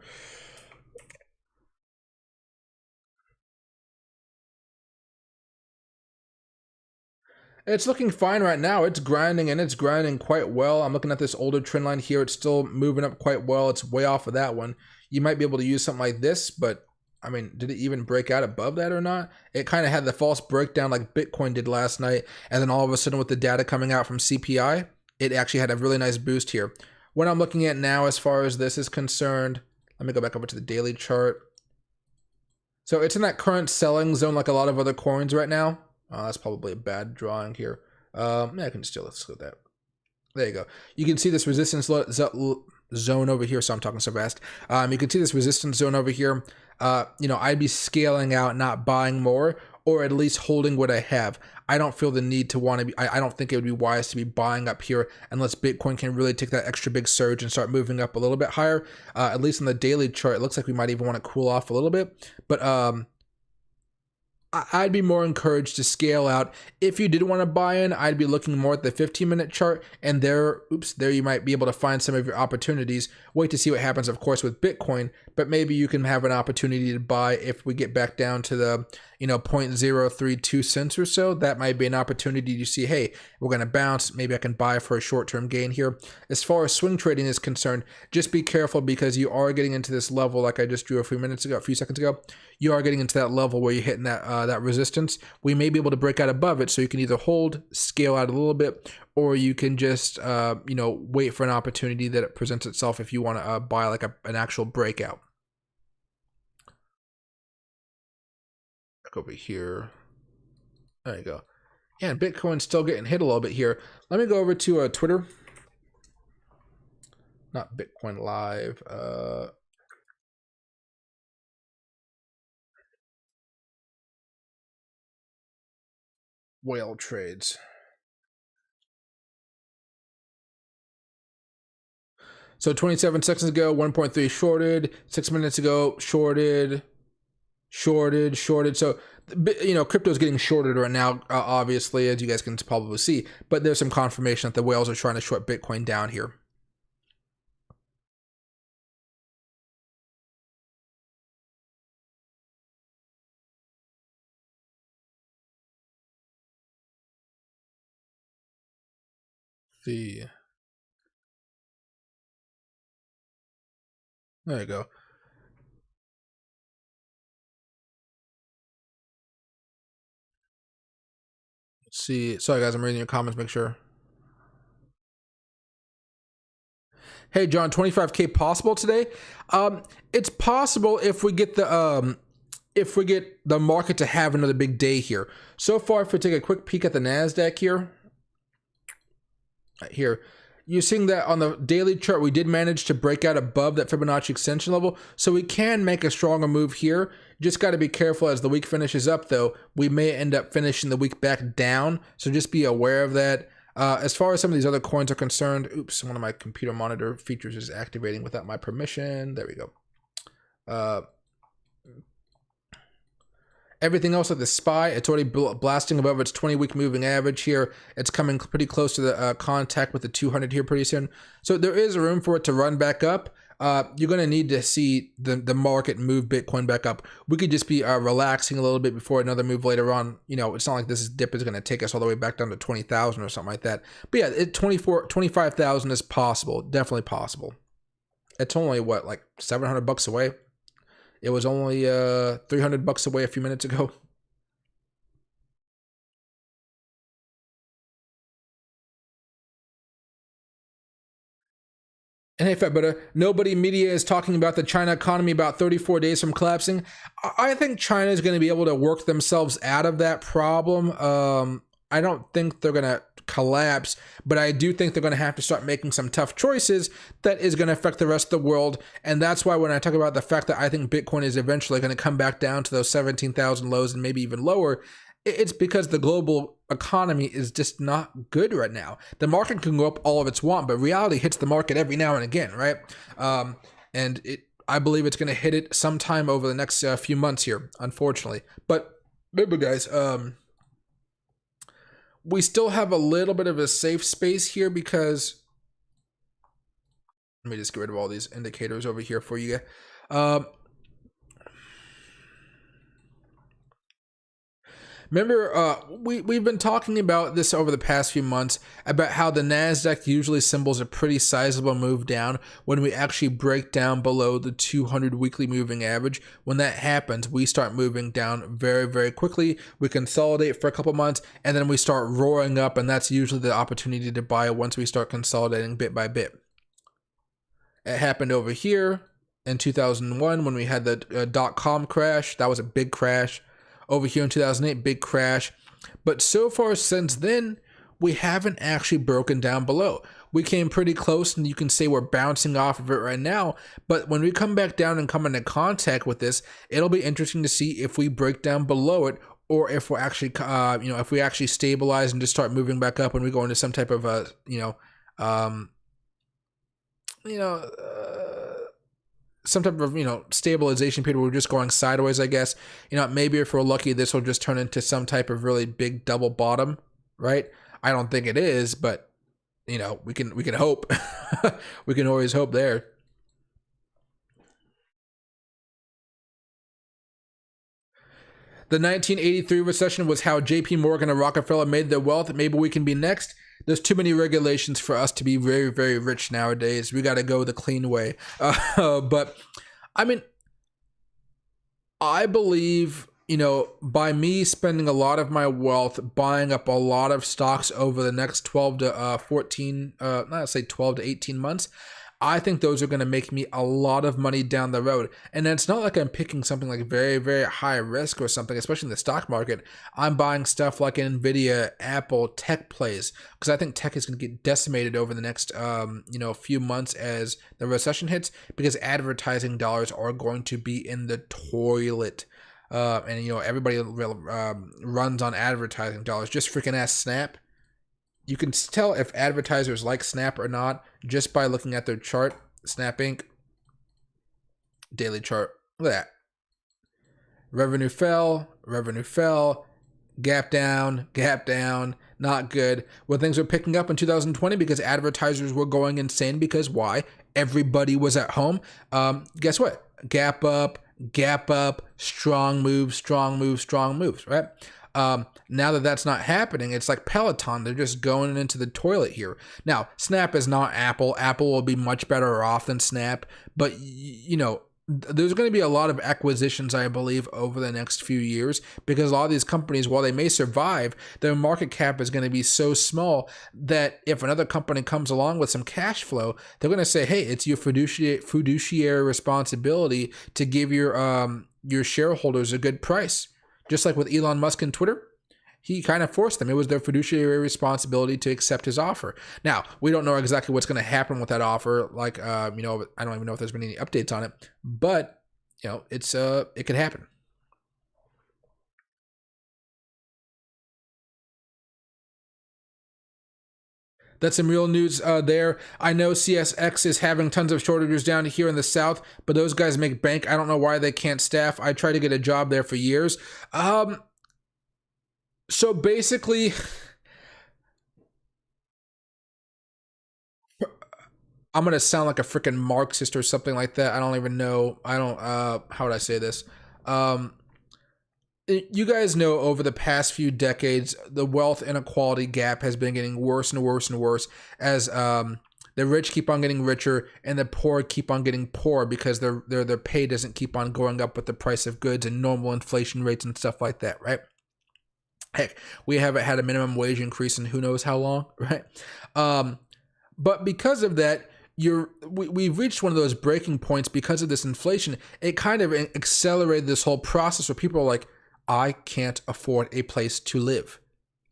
It's looking fine right now. It's grinding and it's grinding quite well. I'm looking at this older trend line here. It's still moving up quite well. It's way off of that one. You might be able to use something like this, but I mean, did it even break out above that or not? It kind of had the false breakdown like Bitcoin did last night. And then all of a sudden with the data coming out from CPI, it actually had a really nice boost here. What I'm looking at now as far as this is concerned, let me go back over to the daily chart. So it's in that current selling zone like a lot of other coins right now. That's probably a bad drawing here. Yeah, I can still, let's go with that. There you go. You can see this resistance zone over here. So I'm talking so fast. You can see this resistance zone over here. I'd be scaling out, not buying more, or at least holding what I have. I don't feel the need to want to be, I don't think it would be wise to be buying up here unless Bitcoin can really take that extra big surge and start moving up a little bit higher. At least in the daily chart, it looks like we might even want to cool off a little bit. But I'd be more encouraged to scale out. If you did want to buy in, I'd be looking more at the 15-minute chart, and there you might be able to find some of your opportunities. Wait to see what happens, of course, with Bitcoin, but maybe you can have an opportunity to buy if we get back down to the 0.032 cents or so. That might be an opportunity to see, hey, we're going to bounce. Maybe I can buy for a short-term gain here. As far as swing trading is concerned, just be careful because you are getting into this level like I just drew a few seconds ago. You are getting into that level where you're hitting that resistance. We may be able to break out above it, so you can either hold, scale out a little bit, or you can just wait for an opportunity that it presents itself if you want to buy like an actual breakout. Back over here. There you go. Yeah, and Bitcoin's still getting hit a little bit here. Let me go over to Twitter. Not Bitcoin Live. Whale trades. So 27 seconds ago, 1.3 shorted. 6 minutes ago, shorted. So, crypto is getting shorted right now, obviously, as you guys can probably see. But there's some confirmation that the whales are trying to short Bitcoin down here. See. There you go. Let's see. Sorry, guys, I'm reading your comments. Make sure. Hey, John, 25K possible today? It's possible if we get the market to have another big day here. So far, if we take a quick peek at the NASDAQ here, right here, you're seeing that on the daily chart, we did manage to break out above that Fibonacci extension level. So we can make a stronger move here. Just got to be careful as the week finishes up, though. We may end up finishing the week back down. So just be aware of that. As far as some of these other coins are concerned, oops, one of my computer monitor features is activating without my permission. There we go. Everything else like the SPY, it's already blasting above its 20-week moving average here. It's coming pretty close to the contact with the 200 here pretty soon. So there is room for it to run back up. You're going to need to see the market move Bitcoin back up. We could just be relaxing a little bit before another move later on. It's not like this dip is going to take us all the way back down to 20,000 or something like that. But yeah, 25,000 is possible. Definitely possible. It's only, what, like $700 away? It was only $300 away a few minutes ago. And hey, Fat Butter, nobody media is talking about the China economy about 34 days from collapsing. I think China is going to be able to work themselves out of that problem. I don't think they're going to collapse, but I do think they're going to have to start making some tough choices that is going to affect the rest of the world. And that's why when I talk about the fact that I think Bitcoin is eventually going to come back down to those 17,000 lows and maybe even lower, it's because the global economy is just not good right now. The market can go up all of its want, but reality hits the market every now and again, right? I believe it's going to hit it sometime over the next few months here, unfortunately. But remember, guys, we still have a little bit of a safe space here because let me just get rid of all these indicators over here for you guys. Remember, we've been talking about this over the past few months about how the NASDAQ usually symbols a pretty sizable move down when we actually break down below the 200 weekly moving average. When that happens, we start moving down very, very quickly. We consolidate for a couple months, and then we start roaring up, and that's usually the opportunity to buy once we start consolidating bit by bit. It happened over here in 2001 when we had the dot-com crash. That was a big crash. Over here in 2008, big crash. But so far since then, we haven't actually broken down below. We came pretty close, and you can say we're bouncing off of it right now. But when we come back down and come into contact with this, it'll be interesting to see if we break down below it, or if we're actually, if we actually stabilize and just start moving back up when we go into some type of, some type of, stabilization period where we're just going sideways, I guess. Maybe if we're lucky, this will just turn into some type of really big double bottom, right? I don't think it is, but we can hope. We can always hope there. The 1983 recession was how JP Morgan and Rockefeller made their wealth. Maybe we can be next. There's too many regulations for us to be very, very rich nowadays. We got to go the clean way. But I mean, I believe, by me spending a lot of my wealth buying up a lot of stocks over the next 12 to 14, not say 12 to 18 months, I think those are going to make me a lot of money down the road. And it's not like I'm picking something like very, very high risk or something, especially in the stock market. I'm buying stuff like Nvidia, Apple, tech plays, because I think tech is going to get decimated over the next, few months as the recession hits, because advertising dollars are going to be in the toilet. And everybody runs on advertising dollars. Just freaking ask Snap. You can tell if advertisers like Snap or not just by looking at their chart. Snap Inc. Daily chart. Look at that. Revenue fell, gap down, not good. Well, things were picking up in 2020 because advertisers were going insane because why? Everybody was at home. Guess what? Gap up, strong moves, right? Now that that's not happening, it's like Peloton. They're just going into the toilet here. Now, Snap is not Apple. Apple will be much better off than Snap. But, there's going to be a lot of acquisitions, I believe, over the next few years, because a lot of these companies, while they may survive, their market cap is going to be so small that if another company comes along with some cash flow, they're going to say, hey, it's your fiduciary responsibility to give your shareholders a good price. Just like with Elon Musk and Twitter, he kind of forced them. It was their fiduciary responsibility to accept his offer. Now, we don't know exactly what's going to happen with that offer. Like, I don't even know if there's been any updates on it, but it could happen. That's some real news there. I know CSX is having tons of shortages down here in the South, but those guys make bank. I don't know why they can't staff. I tried to get a job there for years. So basically, I'm going to sound like a freaking Marxist or something like that. I don't even know. How would I say this? You guys know over the past few decades, the wealth inequality gap has been getting worse and worse and worse as the rich keep on getting richer and the poor keep on getting poor because their pay doesn't keep on going up with the price of goods and normal inflation rates and stuff like that, right? Heck, we haven't had a minimum wage increase in who knows how long, right? But because of that, we've reached one of those breaking points because of this inflation. It kind of accelerated this whole process where people are like, I can't afford a place to live.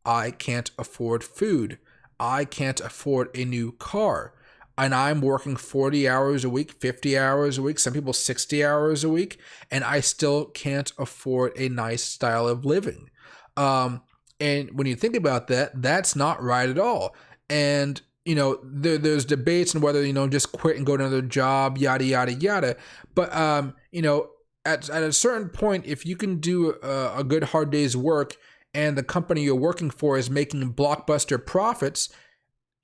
I can't afford food. I can't afford a new car. And I'm working 40 hours a week, 50 hours a week, some people 60 hours a week, and I still can't afford a nice style of living. And when you think about that, that's not right at all. And, there's debates on whether, just quit and go to another job, yada, yada, yada. But, at a certain point, if you can do a good hard day's work and the company you're working for is making blockbuster profits,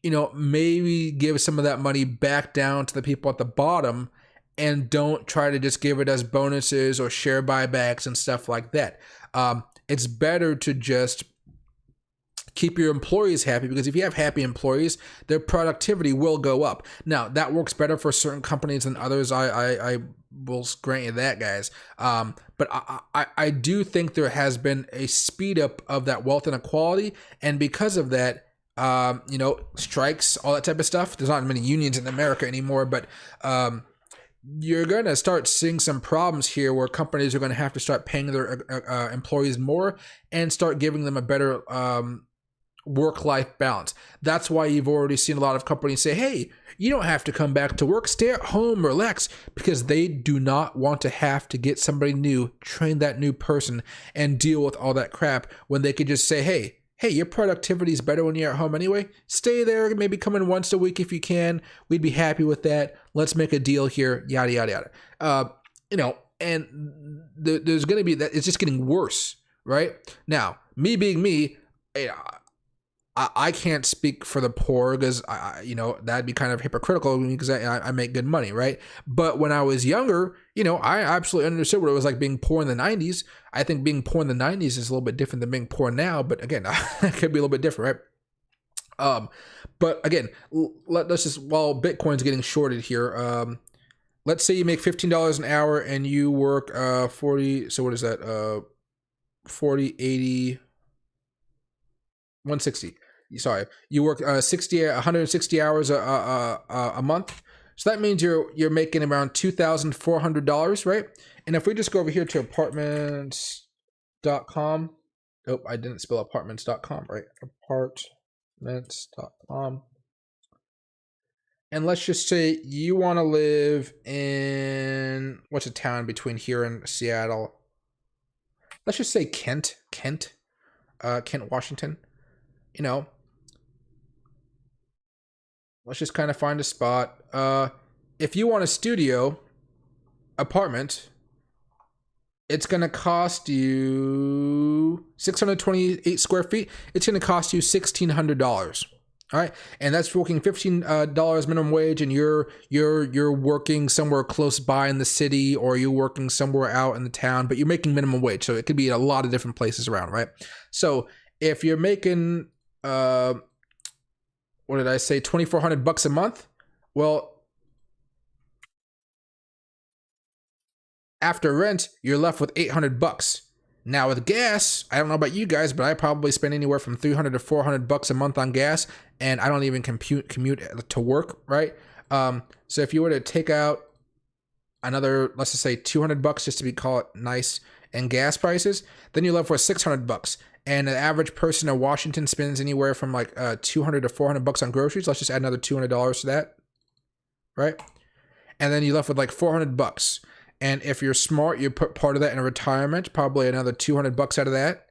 maybe give some of that money back down to the people at the bottom and don't try to just give it as bonuses or share buybacks and stuff like that. It's better to just keep your employees happy, because if you have happy employees, their productivity will go up. Now, that works better for certain companies than others. I will grant you that, guys. But I do think there has been a speed up of that wealth inequality, and because of that, strikes, all that type of stuff. There's not many unions in America anymore, but you're going to start seeing some problems here where companies are going to have to start paying their employees more and start giving them a better work-life balance. That's why you've already seen a lot of companies say, hey, you don't have to come back to work, stay at home, relax, because they do not want to have to get somebody new, train that new person, and deal with all that crap when they could just say, hey, hey, your productivity is better when you're at home anyway. Stay there, maybe come in once a week if you can. We'd be happy with that. Let's make a deal here, yada, yada, yada. And there's going to be that. It's just getting worse, right? Now, me being me, I can't speak for the poor because that'd be kind of hypocritical because I make good money, right? But when I was younger, I absolutely understood what it was like being poor in the 90s. I think being poor in the 90s is a little bit different than being poor now, but again, it could be a little bit different, right? But again, let's just, while Bitcoin's getting shorted here, let's say you make $15 an hour and you work 40, so what is that? 40, 80, 160. Sorry, you work 160 hours a month. So that means you're making around $2,400, right? And if we just go over here to apartments.com. Oh, I didn't spell apartments.com, right? Apartments.com. And let's just say you want to live in, what's a town between here and Seattle? Let's just say Kent, Washington. Let's just kind of find a spot. If you want a studio apartment, it's going to cost you 628 square feet. It's going to cost you $1,600. All right, and that's working $15 minimum wage, and you're working somewhere close by in the city, or you're working somewhere out in the town, but you're making minimum wage, so it could be a lot of different places around, right? So if you're making what did I say, $2,400 a month? Well, after rent, you're left with $800. Now with gas, I don't know about you guys, but I probably spend anywhere from $300 to $400 a month on gas, and I don't even commute to work, right? So if you were to take out another, let's just say $200, just to call it nice, and gas prices, then you're left with $600. And an average person in Washington spends anywhere from like $200 to $400 on groceries. Let's just add another $200 to that, right? And then you're left with like $400. And if you're smart, you put part of that in a retirement, probably another $200 out of that,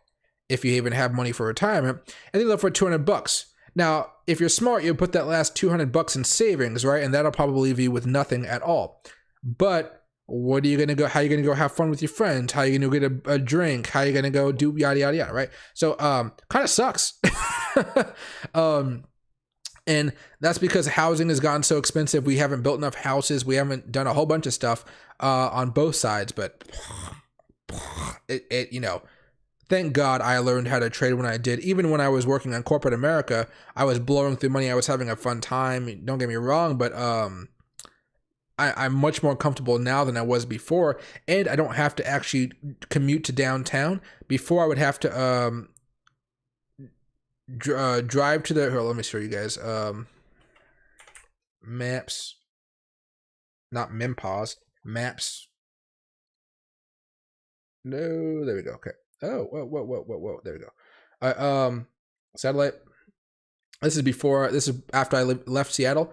if you even have money for retirement. And then you're left with $200. Now, if you're smart, you put that last $200 in savings, right? And that'll probably leave you with nothing at all. But what are you gonna go? How are you gonna go have fun with your friends? How are you gonna get a drink? How are you gonna go do yada yada yada, right? So kind of sucks. And that's because housing has gotten so expensive. We haven't built enough houses. We haven't done a whole bunch of stuff on both sides. But thank God I learned how to trade when I did. Even when I was working on corporate America, I was blowing through money. I was having a fun time. Don't get me wrong, but I'm much more comfortable now than I was before, and I don't have to actually commute to downtown. Before, I would have to drive to the. Here, let me show you guys. Maps, not Mempause. Maps. No, there we go. Okay. Oh, whoa. There we go. Satellite. This is before. This is after I left Seattle.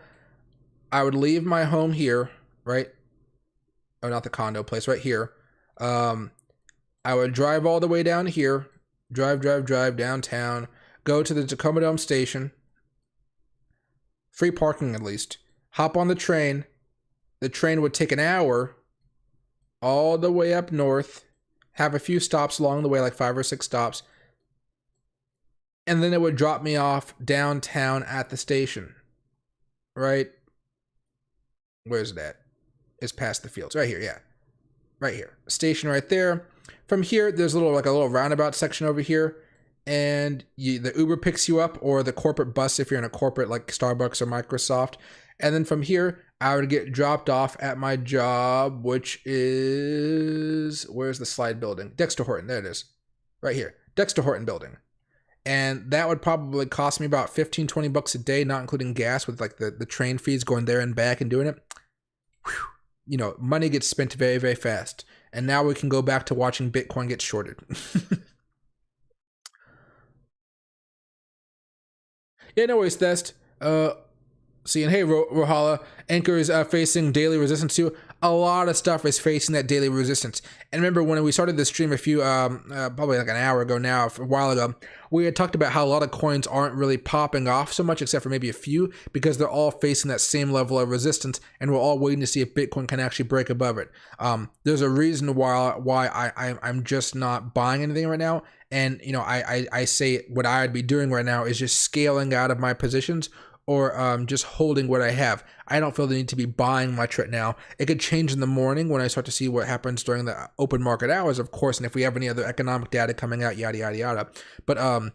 I would leave my home here, right? Oh, not the condo place, right here. I would drive all the way down here, drive downtown, go to the Tacoma Dome station, free parking at least, hop on the train. The train would take an hour all the way up north, have a few stops along the way, like 5 or 6 stops, and then it would drop me off downtown at the station, right? Where's that? It's past the fields. Right here, yeah. Right here. Station right there. From here, there's a little roundabout section over here. And the Uber picks you up, or the corporate bus if you're in a corporate like Starbucks or Microsoft. And then from here, I would get dropped off at my job, which is... Where's the slide building? Dexter Horton. There it is. Right here. Dexter Horton building. And that would probably cost me about $15-20 a day, not including gas, with like the train fees going there and back and doing it. Whew. Money gets spent very, very fast. And now we can go back to watching Bitcoin get shorted. Yeah, no worries, Thest. Seeing, hey, Rohala, Anchor is facing daily resistance too. a lot of stuff is facing that daily resistance. And remember when we started this stream a few, probably like an hour ago now, a while ago, we had talked about how a lot of coins aren't really popping off so much, except for maybe a few, because they're all facing that same level of resistance, and we're all waiting to see if Bitcoin can actually break above it. There's a reason why I'm just not buying anything right now. And, you know, I say what I'd be doing right now is just scaling out of my positions, or just holding what I have. I don't feel the need to be buying much right now. It could change in the morning when I start to see what happens during the open market hours, of course, and if we have any other economic data coming out, yada, yada, yada. But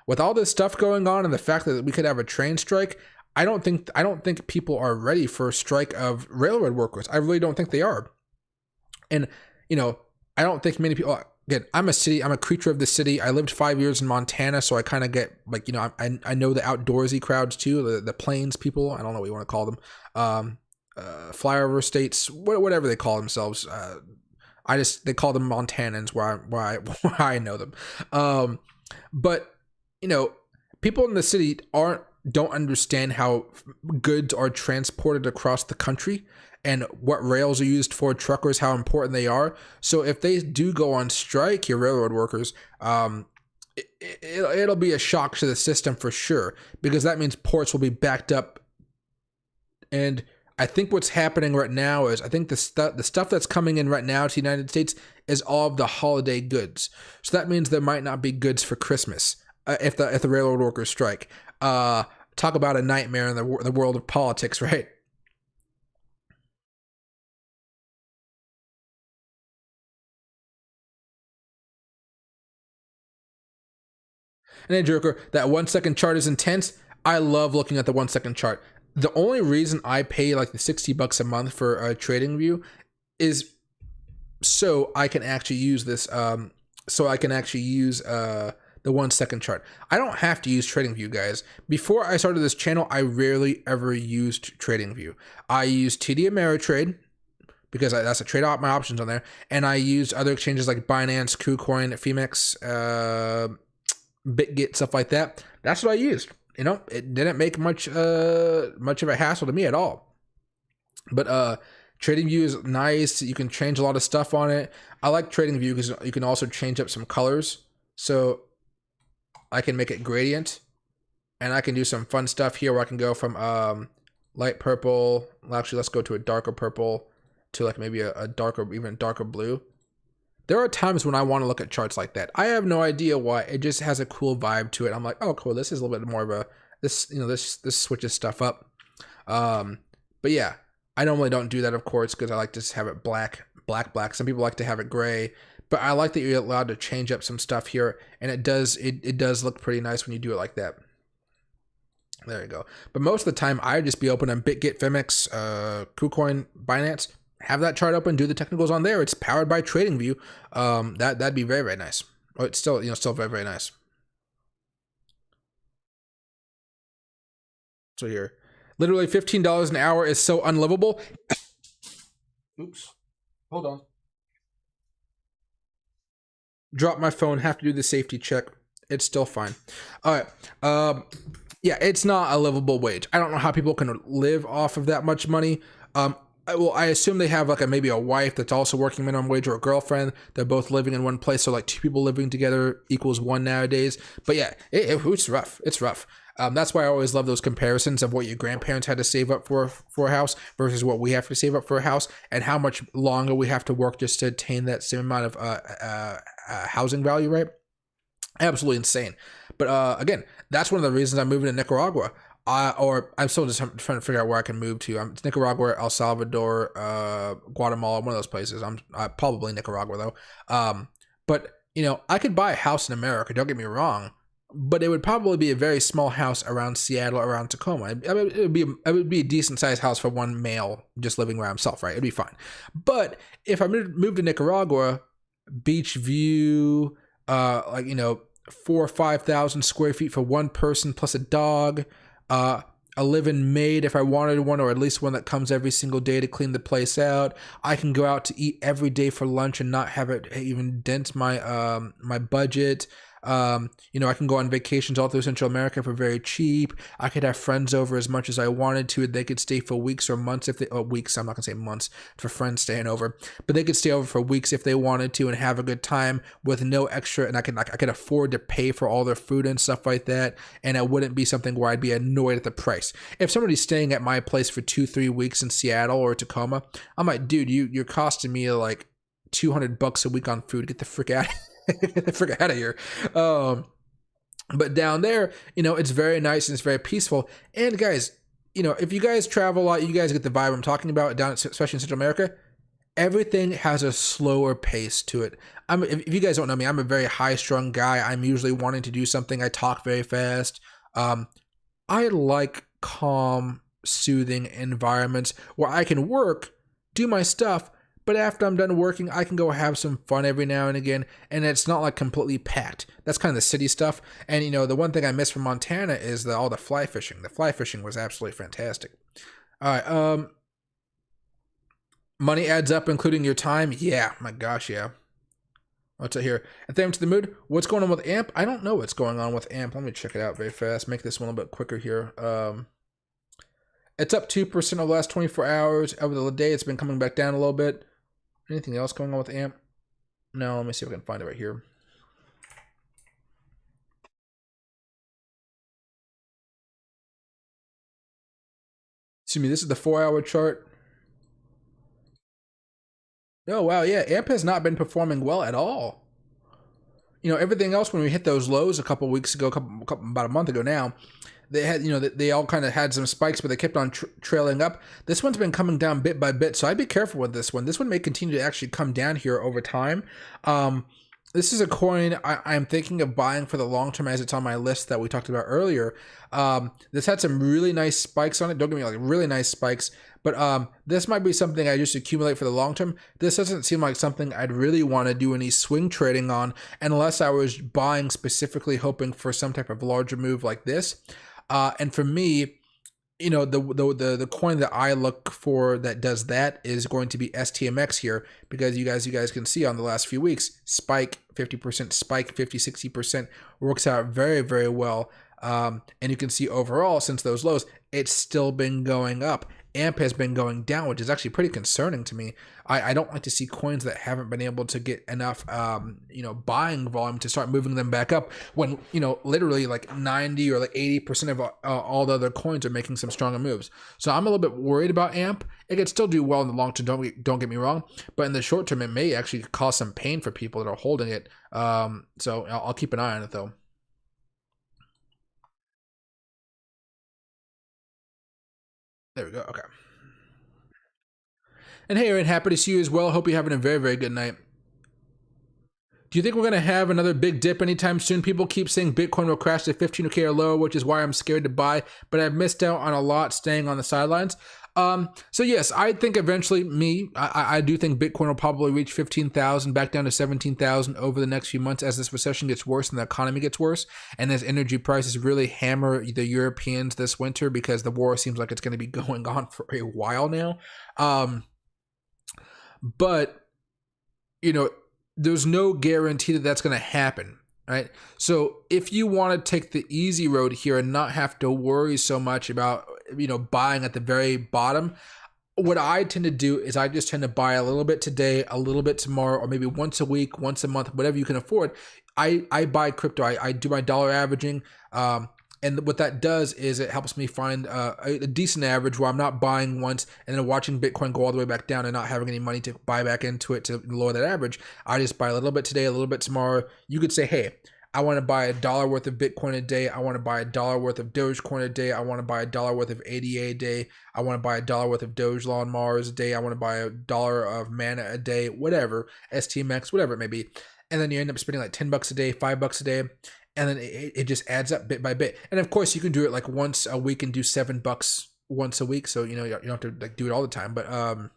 with all this stuff going on and the fact that we could have a train strike, I don't think people are ready for a strike of railroad workers. I really don't think they are. And, you know, I don't think many people... Again, I'm a creature of the city. I lived 5 years in Montana, so I kind of get, like, you know, I know the outdoorsy crowds too, the plains people. I don't know what you want to call them. Flyover states, whatever they call themselves. They call them Montanans where I know them. But, you know, people in the city don't understand how goods are transported across the country, and what rails are used for, truckers, how important they are. So if they do go on strike, your railroad workers, it'll be a shock to the system for sure, because that means ports will be backed up. And I think what's happening right now is, I think the stuff that's coming in right now to the United States is all of the holiday goods. So that means there might not be goods for Christmas if the railroad workers strike. Talk about a nightmare in the world of politics, right? And hey, Joker, that 1 second chart is intense. I love looking at the 1 second chart. The only reason I pay like the $60 a month for a trading view is so I can actually use this. So I can actually use the 1 second chart. I don't have to use TradingView, guys. Before I started this channel, I rarely ever used TradingView. I used TD Ameritrade, because that's a trade out my options on there, and I used other exchanges like Binance, KuCoin, Femex, BitGet, stuff like that. That's what I used. You know, it didn't make much of a hassle to me at all. But TradingView is nice. You can change a lot of stuff on it. I like TradingView because you can also change up some colors. So I can make it gradient, and I can do some fun stuff here where I can go from light purple. Well, actually, let's go to a darker purple to like maybe a darker, even darker blue. There are times when I want to look at charts like that. I have no idea why. It just has a cool vibe to it. I'm like, oh, cool. This is a little bit more of a this switches stuff up. But yeah, I normally don't do that, of course, because I like to have it black. Some people like to have it gray, but I like that you're allowed to change up some stuff here, and it does look pretty nice when you do it like that. There you go. But most of the time, I just be open on BitGet, Femex, KuCoin, Binance. Have that chart open, do the technicals on there. It's powered by TradingView. That'd be very, very nice. Oh, it's still very, very nice. So here, literally $15 an hour is so unlivable. Oops, hold on. Drop my phone. Have to do the safety check. It's still fine. All right. Yeah, it's not a livable wage. I don't know how people can live off of that much money. Well, I assume they have like maybe a wife that's also working minimum wage, or a girlfriend. They're both living in one place, so like two people living together equals one nowadays. But yeah, it's rough. It's rough. That's why I always love those comparisons of what your grandparents had to save up for a house versus what we have to save up for a house, and how much longer we have to work just to attain that same amount of housing value, right? Absolutely insane. But again, that's one of the reasons I'm moving to Nicaragua. I'm still just trying to figure out where I can move to. It's Nicaragua, El Salvador, Guatemala, one of those places. I'm probably Nicaragua though. But you know, I could buy a house in America. Don't get me wrong, but it would probably be a very small house around Seattle, around Tacoma. It would be a decent sized house for one male just living by himself, right? It'd be fine. But if I moved to Nicaragua, beach view, like, you know, 4,000 or 5,000 square feet for one person plus a dog. A live-in maid if I wanted one, or at least one that comes every single day to clean the place out. I can go out to eat every day for lunch and not have it even dent my my budget. I can go on vacations all through Central America for very cheap. I could have friends over as much as I wanted to. They could stay for weeks or months if they, weeks, I'm not gonna say months for friends staying over, but they could stay over for weeks if they wanted to and have a good time with no extra, and I could afford to pay for all their food and stuff like that, and it wouldn't be something where I'd be annoyed at the price. If somebody's staying at my place for 2-3 weeks in Seattle or Tacoma, I'm like, dude, you're costing me like $200 a week on food. Get the frick out get the frick out of here. But down there, it's very nice and it's very peaceful. And guys, if you guys travel a lot, you guys get the vibe I'm talking about down, especially in Central America. Everything has a slower pace to it. If you guys don't know me, I'm a very high-strung guy. I'm usually wanting to do something. I talk very fast. I like calm, soothing environments where I can work, do my stuff, but after I'm done working, I can go have some fun every now and again, and it's not like completely packed. That's kind of the city stuff. And the one thing I miss from Montana is all the fly fishing. The fly fishing was absolutely fantastic. All right, money adds up, including your time. Yeah, my gosh, yeah. What's it here? And thanks to the mood. What's going on with AMP? I don't know what's going on with AMP. Let me check it out very fast. Make this one a little bit quicker here. It's up 2% over the last 24 hours. Over the day, it's been coming back down a little bit. Anything else going on with AMP? No, let me see if I can find it right here. Excuse me, this is the 4-hour chart. Oh, wow, yeah, AMP has not been performing well at all. Everything else, when we hit those lows a couple weeks ago, about a month ago now, they had, they all kind of had some spikes, but they kept on trailing up. This one's been coming down bit by bit, so I'd be careful with this one. This one may continue to actually come down here over time. This is a coin I'm thinking of buying for the long term, as it's on my list that we talked about earlier. This had some really nice spikes on it. Don't get me wrong, really nice spikes. But this might be something I just accumulate for the long term. This doesn't seem like something I'd really want to do any swing trading on unless I was buying specifically hoping for some type of larger move like this. And for me, the coin that I look for that does that is going to be STMX here, because you guys can see on the last few weeks, spike 50%, spike 50-60%, works out very, very well. And you can see overall, since those lows, it's still been going up. AMP has been going down, which is actually pretty concerning to me. I don't like to see coins that haven't been able to get enough, buying volume to start moving them back up when, literally like 90 or like 80% of all the other coins are making some stronger moves. So I'm a little bit worried about AMP. It could still do well in the long term, don't get me wrong, but in the short term, it may actually cause some pain for people that are holding it. So I'll keep an eye on it though. There we go. Okay. And hey, Aaron, happy to see you as well. Hope you're having a very, very good night. Do you think we're going to have another big dip anytime soon? People keep saying Bitcoin will crash to 15K or lower, which is why I'm scared to buy, but I've missed out on a lot staying on the sidelines. So yes, I think eventually I do think Bitcoin will probably reach 15,000 back down to 17,000 over the next few months as this recession gets worse and the economy gets worse, and as energy prices really hammer the Europeans this winter because the war seems like it's going to be going on for a while now. But there's no guarantee that that's going to happen. Right. So if you want to take the easy road here and not have to worry so much about, buying at the very bottom, what I tend to do is I just tend to buy a little bit today, a little bit tomorrow, or maybe once a week, once a month, whatever you can afford. I buy crypto. I do my dollar averaging. And what that does is it helps me find a decent average where I'm not buying once and then watching Bitcoin go all the way back down and not having any money to buy back into it to lower that average. I just buy a little bit today, a little bit tomorrow. You could say, hey, I want to buy $1 worth of Bitcoin a day. I want to buy $1 worth of Dogecoin a day. I want to buy $1 worth of ADA a day. I want to buy $1 worth of Doge Lawn Mars a day. I want to buy $1 of Mana a day, whatever, STMX, whatever it may be. And then you end up spending like $10 a day, $5 a day. And then it just adds up bit by bit. And of course, you can do it like once a week and do $7 once a week. So, you don't have to like do it all the time. But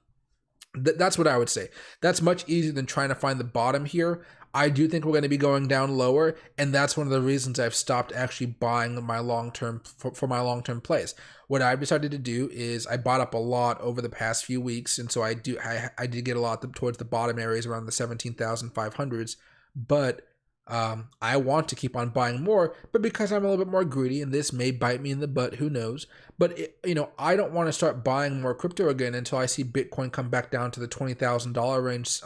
that's what I would say. That's much easier than trying to find the bottom here. I do think we're going to be going down lower. And that's one of the reasons I've stopped actually buying my long-term for my long-term plays. What I've decided to do is I bought up a lot over the past few weeks. And so I did get a lot towards the bottom areas around the 17,500s. But I want to keep on buying more, but because I'm a little bit more greedy, and this may bite me in the butt, who knows? But I don't want to start buying more crypto again until I see Bitcoin come back down to the $20,000 range,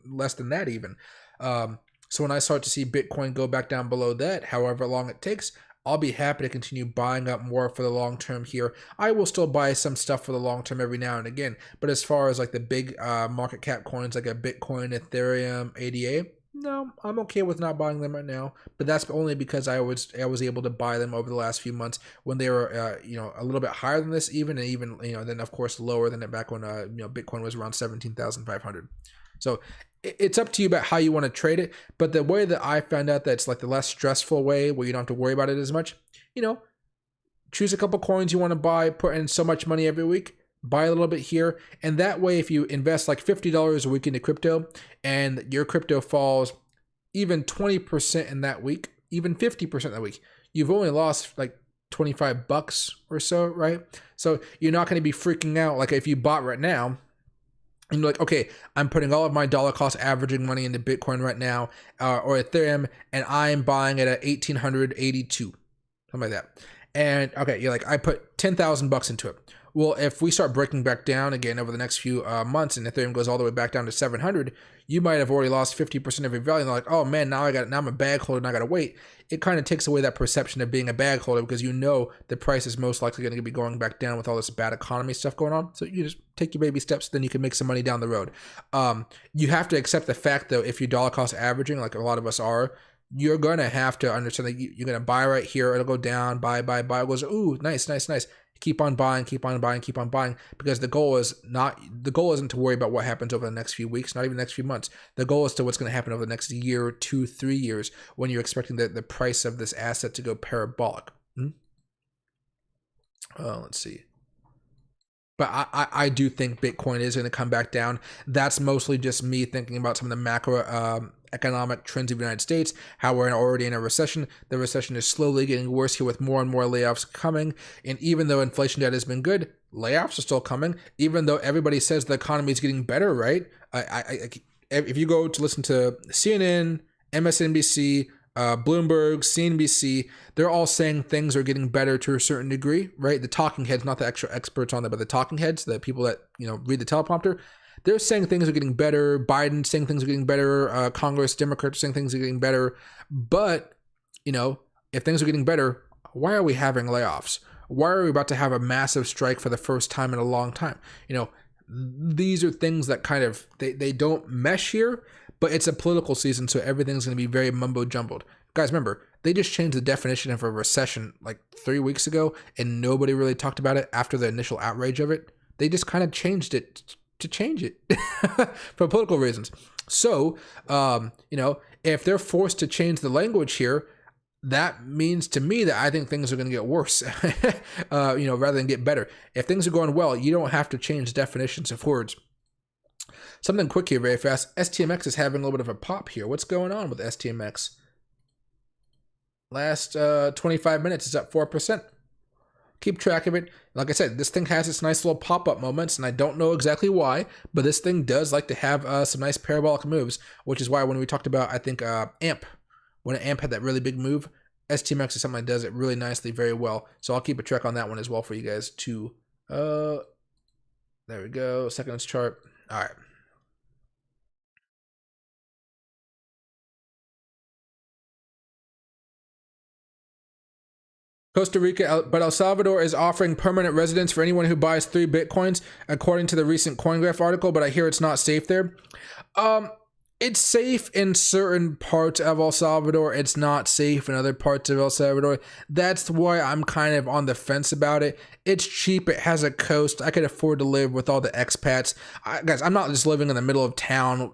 less than that even. So when I start to see Bitcoin go back down below that, however long it takes, I'll be happy to continue buying up more for the long term here. I will still buy some stuff for the long term every now and again, but as far as like the big market cap coins like a Bitcoin, Ethereum, ADA, no, I'm okay with not buying them right now. But that's only because I was able to buy them over the last few months when they were a little bit higher than this even, and even then of course lower than it back when Bitcoin was around 17,500. So it's up to you about how you want to trade it. But the way that I found out that's like the less stressful way where you don't have to worry about it as much, choose a couple coins you want to buy, put in so much money every week, buy a little bit here. And that way, if you invest like $50 a week into crypto and your crypto falls even 20% in that week, even 50% that week, you've only lost like $25 or so, right? So you're not going to be freaking out. Like if you bought right now, and you're like, okay, I'm putting all of my dollar cost averaging money into Bitcoin right now, or Ethereum, and I'm buying it at 1,882, something like that. And okay, you're like, I put $10,000 into it. Well, if we start breaking back down again over the next few months, and Ethereum goes all the way back down to 700, you might have already lost 50% of your value. And they're like, oh man, now I'm a bag holder and I gotta wait. It kind of takes away that perception of being a bag holder because the price is most likely going to be going back down with all this bad economy stuff going on. So you just take your baby steps, then you can make some money down the road. You have to accept the fact though, if you're dollar cost averaging, like a lot of us are, you're going to have to understand that you're going to buy right here. It'll go down, buy. It goes, ooh, nice. Keep on buying, because the goal isn't to worry about what happens over the next few weeks, not even the next few months. The goal is to what's going to happen over the next year, 2, 3 years, when you're expecting the price of this asset to go parabolic. Let's see. But I do think Bitcoin is going to come back down. That's mostly just me thinking about some of the macro economic trends of the United States, how we're already in a recession. The recession is slowly getting worse here with more and more layoffs coming. And even though inflation data has been good, layoffs are still coming, even though everybody says the economy is getting better, right? If you go to listen to CNN, MSNBC, Bloomberg, CNBC, they're all saying things are getting better to a certain degree, right? The talking heads, not the extra experts on that, but the talking heads, the people that, read the teleprompter, they're saying things are getting better. Biden saying things are getting better. Congress, Democrats saying things are getting better. But, if things are getting better, why are we having layoffs? Why are we about to have a massive strike for the first time in a long time? These are things that kind of, they don't mesh here, but it's a political season, so everything's going to be very mumbo jumbled. Guys, remember, they just changed the definition of a recession like 3 weeks ago, and nobody really talked about it after the initial outrage of it. They just kind of changed it to change it for political reasons. So, if they're forced to change the language here, that means to me that I think things are going to get worse, rather than get better. If things are going well, you don't have to change definitions of words. Something quick here, very fast. STMX is having a little bit of a pop here. What's going on with STMX? Last 25 minutes is up 4%. Keep track of it. Like I said, this thing has its nice little pop-up moments, and I don't know exactly why, but this thing does like to have some nice parabolic moves, which is why when we talked about, I think, AMP, when AMP had that really big move, STMX is something that does it really nicely, very well. So I'll keep a track on that one as well for you guys too. There we go. Seconds chart. All right. Costa Rica, but El Salvador is offering permanent residence for anyone who buys 3 Bitcoins, according to the recent CoinGraph article, but I hear it's not safe there. It's safe in certain parts of El Salvador. It's not safe in other parts of El Salvador. That's why I'm kind of on the fence about it. It's cheap. It has a coast. I could afford to live with all the expats. Guys, I'm not just living in the middle of town,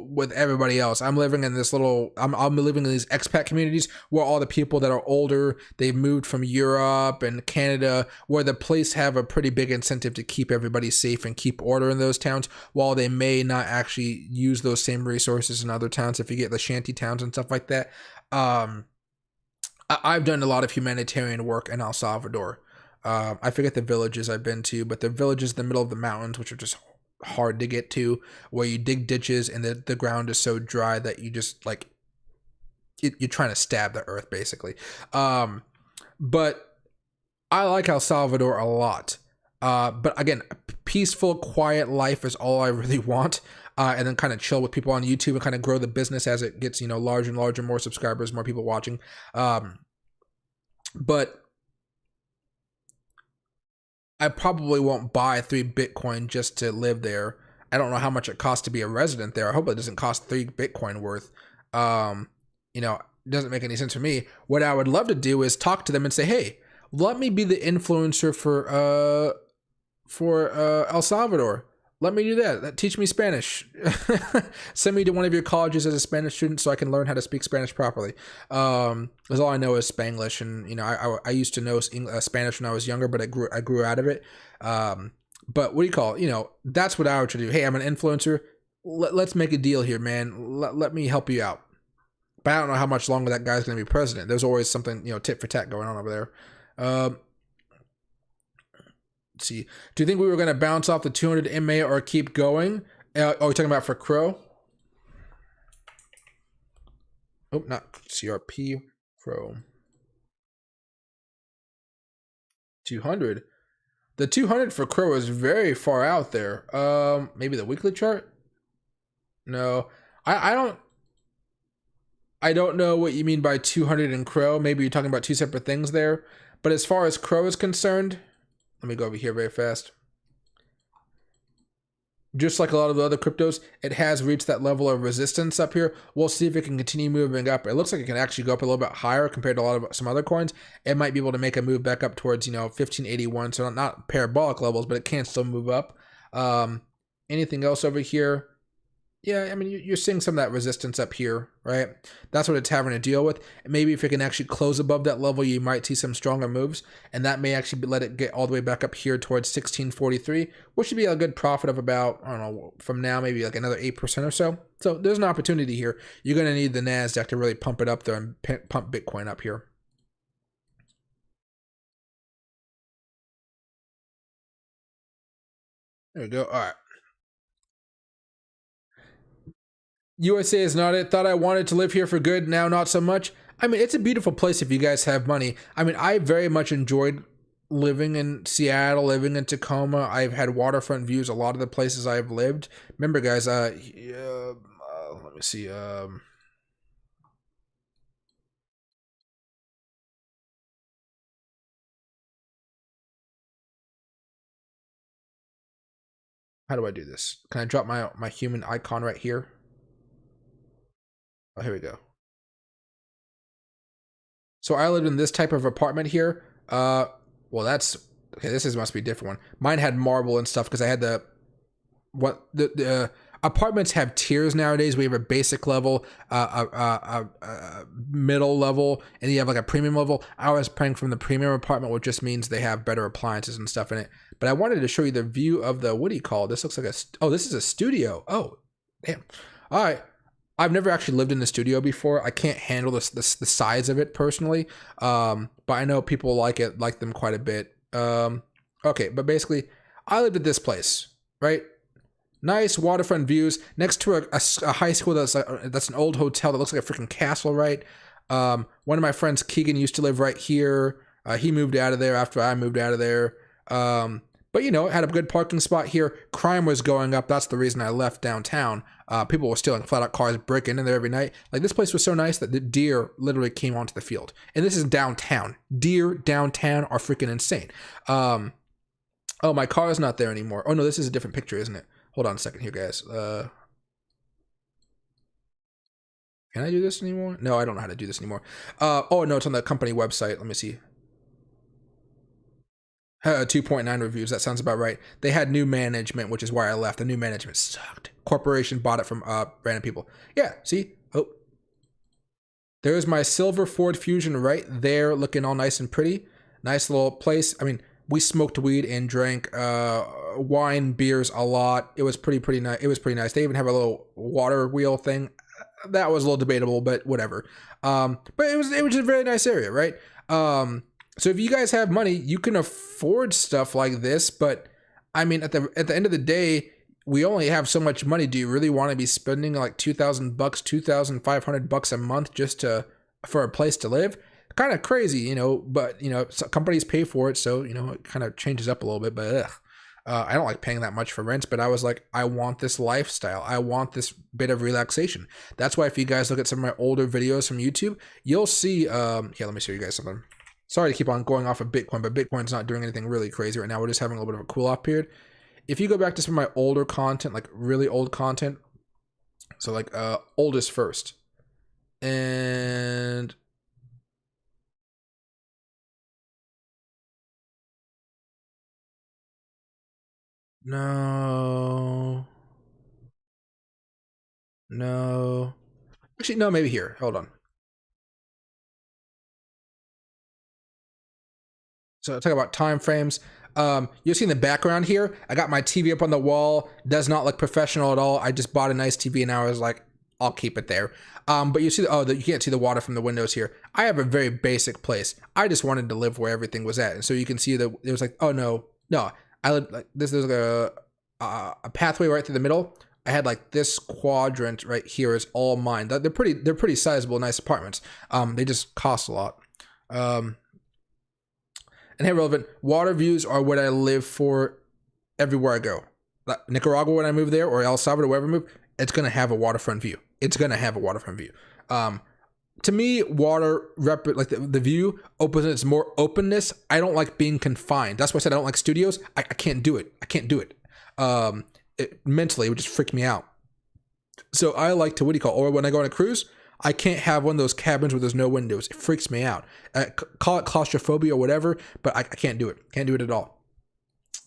with everybody else. I'm living in this I'm living in these expat communities where all the people that are older, they've moved from Europe and Canada, where the police have a pretty big incentive to keep everybody safe and keep order in those towns, while they may not actually use those same resources in other towns. If you get the shanty towns and stuff like that. I've done a lot of humanitarian work in El Salvador. I forget the villages I've been to, but the villages in the middle of the mountains, which are just hard to get to, where you dig ditches and the ground is so dry that you just you're trying to stab the earth basically. But I like El Salvador a lot. But again, peaceful, quiet life is all I really want. And then kind of chill with people on YouTube and kind of grow the business as it gets, larger and larger, more subscribers, more people watching. But I probably won't buy 3 Bitcoin just to live there. I don't know how much it costs to be a resident there. I hope it doesn't cost 3 Bitcoin worth. It doesn't make any sense for me. What I would love to do is talk to them and say, hey, let me be the influencer for El Salvador. Let me do that. Teach me Spanish. Send me to one of your colleges as a Spanish student so I can learn how to speak Spanish properly. Because all I know is Spanglish, and I used to know Spanish when I was younger, but I grew out of it. But what do you call it? That's what I would try to do. Hey, I'm an influencer. Let's make a deal here, man. Let me help you out. But I don't know how much longer that guy's going to be president. There's always something, tit for tat going on over there. Let's see. Do you think we were going to bounce off the 200 MA or keep going? We're talking about for Crow? Oh, not CRP. Crow. 200. The 200 for Crow is very far out there. Maybe the weekly chart? No. I don't know what you mean by 200 and Crow. Maybe you're talking about 2 separate things there. But as far as Crow is concerned, let me go over here very fast. Just like a lot of the other cryptos, it has reached that level of resistance up here. We'll see if it can continue moving up. It looks like it can actually go up a little bit higher compared to a lot of some other coins. It might be able to make a move back up towards, 1581. So not parabolic levels, but it can still move up. Anything else over here? Yeah, I mean, you're seeing some of that resistance up here, right? That's what it's having to deal with. And maybe if it can actually close above that level, you might see some stronger moves. And that may actually let it get all the way back up here towards 1643, which should be a good profit of about, I don't know, from now, maybe like another 8% or so. So there's an opportunity here. You're going to need the NASDAQ to really pump it up there and pump Bitcoin up here. There we go. All right. USA is not it. Thought I wanted to live here for good. Now, not so much. I mean, it's a beautiful place if you guys have money. I mean, I very much enjoyed living in Seattle, living in Tacoma. I've had waterfront views a lot of the places I've lived. Remember, guys, let me see. How do I do this? Can I drop my human icon right here? Oh, here we go. So I lived in this type of apartment here. Well, that's okay. Must be a different one. Mine had marble and stuff because I had the apartments have tiers nowadays. We have a basic level, a middle level, and you have like a premium level. I was paying from the premium apartment, which just means they have better appliances and stuff in it. But I wanted to show you the view of the, what do you call it? This looks like this is a studio. Oh, damn. All right. I've never actually lived in the studio before. I can't handle the size of it personally, but I know people like them quite a bit. Okay, but basically, I lived at this place, right? Nice waterfront views next to a high school that's an old hotel that looks like a freaking castle, right? One of my friends, Keegan, used to live right here. He moved out of there after I moved out of there. But it had a good parking spot here. Crime was going up. That's the reason I left downtown. People were stealing flat out cars, breaking in there every night. Like, this place was so nice that the deer literally came onto the field. And this is downtown. Deer downtown are freaking insane. Oh, my car is not there anymore. Oh no, this is a different picture, isn't it? Hold on a second here, guys. Can I do this anymore? No, I don't know how to do this anymore. Oh no, it's on the company website. Let me see. 2.9 reviews. That sounds about right. They had new management, which is why I left. The new management sucked. Corporation bought it from random people. Yeah, see? Oh. There's my silver Ford Fusion right there, looking all nice and pretty. Nice little place. I mean, we smoked weed and drank wine, beers a lot. It was pretty nice. It was pretty nice. They even have a little water wheel thing. That was a little debatable, but whatever. But it was a very nice area, right? So if you guys have money, you can afford stuff like this. But I mean, at the end of the day, we only have so much money. Do you really want to be spending like $2,000, $2,500 a month just for a place to live? Kind of crazy, you know, but you know, companies pay for it, so you know, it kind of changes up a little bit. But I don't like paying that much for rents. But I was like, I want this lifestyle. I want this bit of relaxation. That's why if you guys look at some of my older videos from YouTube, you'll see. Here, let me show you guys something. Sorry to keep on going off of Bitcoin, but Bitcoin's not doing anything really crazy right now. We're just having a little bit of a cool off period. If you go back to some of my older content, like really old content, so like oldest first, and no, actually no, maybe here. Hold on. So talk about time frames. You'll see in the background here, I got my TV up on the wall. Does not look professional at all. I just bought a nice TV and I was like, I'll keep it there. But you see, you can't see the water from the windows here. I have a very basic place. I just wanted to live where everything was at. And so you can see that it was like, oh no. I lived like this. There's like a pathway right through the middle. I had like this quadrant right here is all mine. They're pretty sizable, nice apartments. They just cost a lot. And hey, relevant, water views are what I live for everywhere I go. Like Nicaragua, when I move there, or El Salvador, wherever I move, it's going to have a waterfront view. It's going to have a waterfront view. To me, water, like the view opens its more openness. I don't like being confined. That's why I said I don't like studios. I can't do it. I can't do it. Mentally, it would just freak me out. So I like to, or when I go on a cruise, I can't have one of those cabins where there's no windows. It freaks me out. Call it claustrophobia or whatever, but I can't do it. Can't do it at all.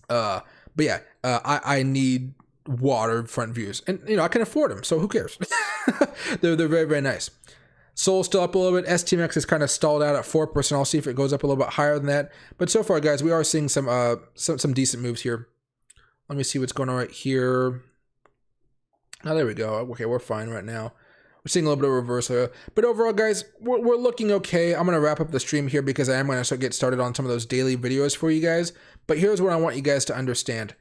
But yeah, I need waterfront views, and you know I can afford them, so who cares? they're very, very nice. Sol's still up a little bit. STMX is kind of stalled out at 4%. I'll see if it goes up a little bit higher than that. But so far, guys, we are seeing some decent moves here. Let me see what's going on right here. Oh, there we go. Okay, we're fine right now. We're seeing a little bit of reversal. But overall, guys, we're looking okay. I'm going to wrap up the stream here because I am going to get started on some of those daily videos for you guys. But here's what I want you guys to understand.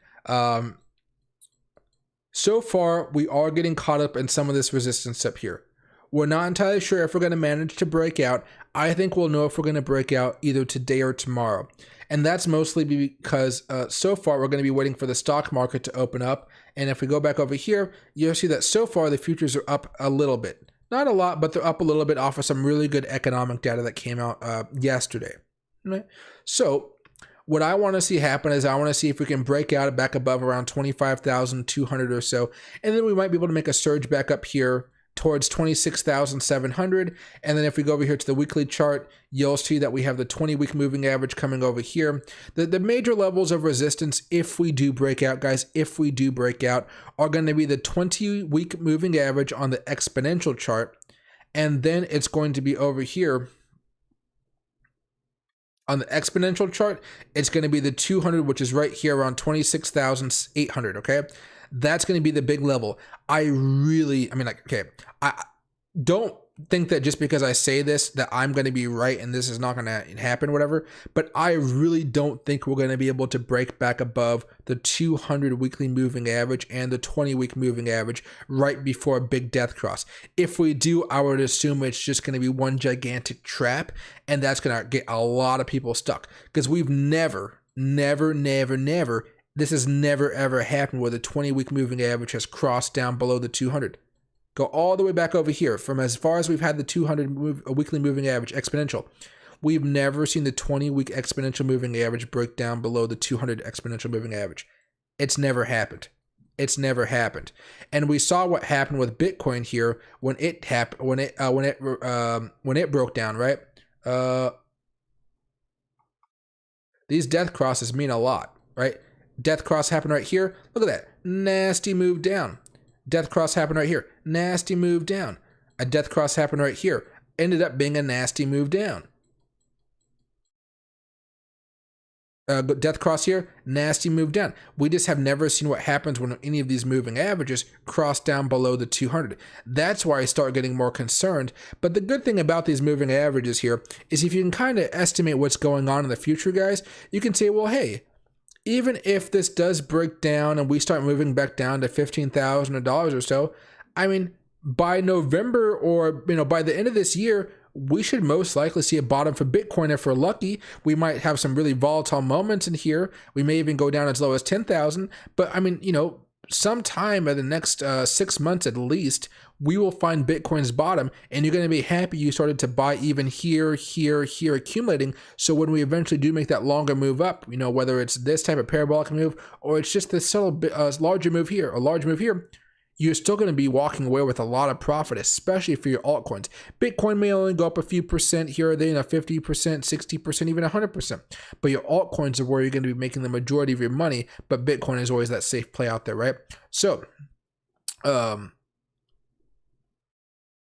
So far, we are getting caught up in some of this resistance up here. We're not entirely sure if we're going to manage to break out. I think we'll know if we're going to break out either today or tomorrow. And that's mostly because so far we're going to be waiting for the stock market to open up. And if we go back over here, you'll see that so far the futures are up a little bit. Not a lot, but they're up a little bit off of some really good economic data that came out yesterday. Right? So what I want to see happen is I want to see if we can break out back above around 25,200 or so. And then we might be able to make a surge back up here towards 26,700. And then if we go over here to the weekly chart, you'll see that we have the 20-week moving average coming over here. The major levels of resistance, if we do break out, guys, if we do break out, are going to be the 20-week moving average on the exponential chart. And then it's going to be over here on the exponential chart. It's going to be the 200, which is right here around 26,800, okay? That's going to be the big level. I don't think that just because I say this that I'm going to be right and this is not going to happen, whatever. But I really don't think we're going to be able to break back above the 200 weekly moving average and the 20-week moving average right before a big death cross. If we do, I would assume it's just going to be one gigantic trap, and that's going to get a lot of people stuck because we've never, this has never ever happened where the 20-week moving average has crossed down below the 200. Go all the way back over here. From as far as we've had the 200 weekly moving average exponential, we've never seen the 20-week exponential moving average break down below the 200 exponential moving average. It's never happened. It's never happened. And we saw what happened with Bitcoin here when it happened, when it broke down, right? These death crosses mean a lot, right? Death cross happened right here. Look at that. Nasty move down. Death cross happened right here. Nasty move down. A death cross happened right here. Ended up being a nasty move down. Death cross here. Nasty move down. We just have never seen what happens when any of these moving averages cross down below the 200. That's why I start getting more concerned. But the good thing about these moving averages here is if you can kind of estimate what's going on in the future, guys, you can say, well, hey, even if this does break down and we start moving back down to $15,000 or so, I mean, by November or by the end of this year, we should most likely see a bottom for Bitcoin. If we're lucky, we might have some really volatile moments in here. We may even go down as low as 10,000. But I mean, sometime in the next 6 months at least, we will find Bitcoin's bottom, and you're going to be happy you started to buy even here, accumulating. So when we eventually do make that longer move up, whether it's this type of parabolic move or it's just this subtle larger move here, a large move here, you're still going to be walking away with a lot of profit, especially for your altcoins. Bitcoin may only go up a few percent here or there, 50%, 60%, even 100%. But your altcoins are where you're going to be making the majority of your money. But Bitcoin is always that safe play out there, right? So,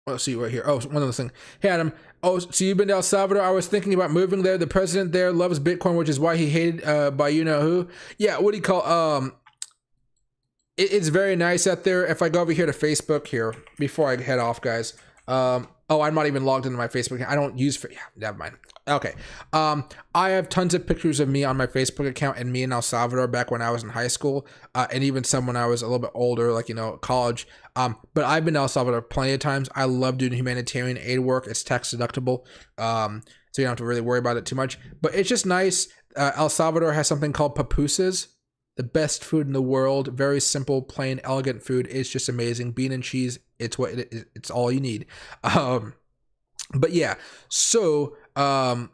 let's see right here. Oh, one other thing. Hey, Adam. Oh, so you've been to El Salvador? I was thinking about moving there. The president there loves Bitcoin, which is why he hated by you-know-who. Yeah, what do you call... It's very nice out there. If I go over here to Facebook here, before I head off, guys. Oh, I'm not even logged into my Facebook. I don't use... Yeah, never mind. Okay. I have tons of pictures of me on my Facebook account and me in El Salvador back when I was in high school. And even some when I was a little bit older, like, college. But I've been to El Salvador plenty of times. I love doing humanitarian aid work. It's tax deductible. So you don't have to really worry about it too much. But it's just nice. El Salvador has something called pupusas. The best food in the world. Very simple, plain, elegant food. It's just amazing. Bean and cheese. It's what it is. It's all you need. But yeah. So, what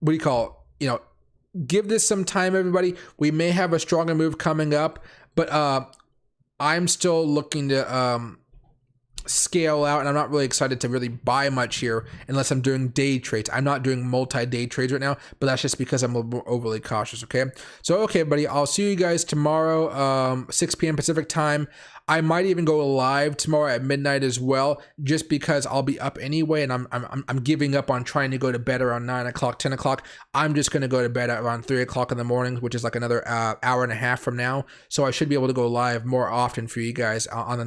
do you call it? Give this some time, everybody. We may have a stronger move coming up, but I'm still looking to scale out, and I'm not really excited to really buy much here unless I'm doing day trades. I'm not doing multi-day trades right now, but that's just because I'm a little more overly cautious. Okay, so okay, buddy, I'll see you guys tomorrow, 6 p.m. Pacific time. I might even go live tomorrow at midnight as well, just because I'll be up anyway, and I'm giving up on trying to go to bed around 9 o'clock, 10 o'clock. I'm just going to go to bed at around 3 o'clock in the morning, which is like another hour and a half from now. So I should be able to go live more often for you guys on the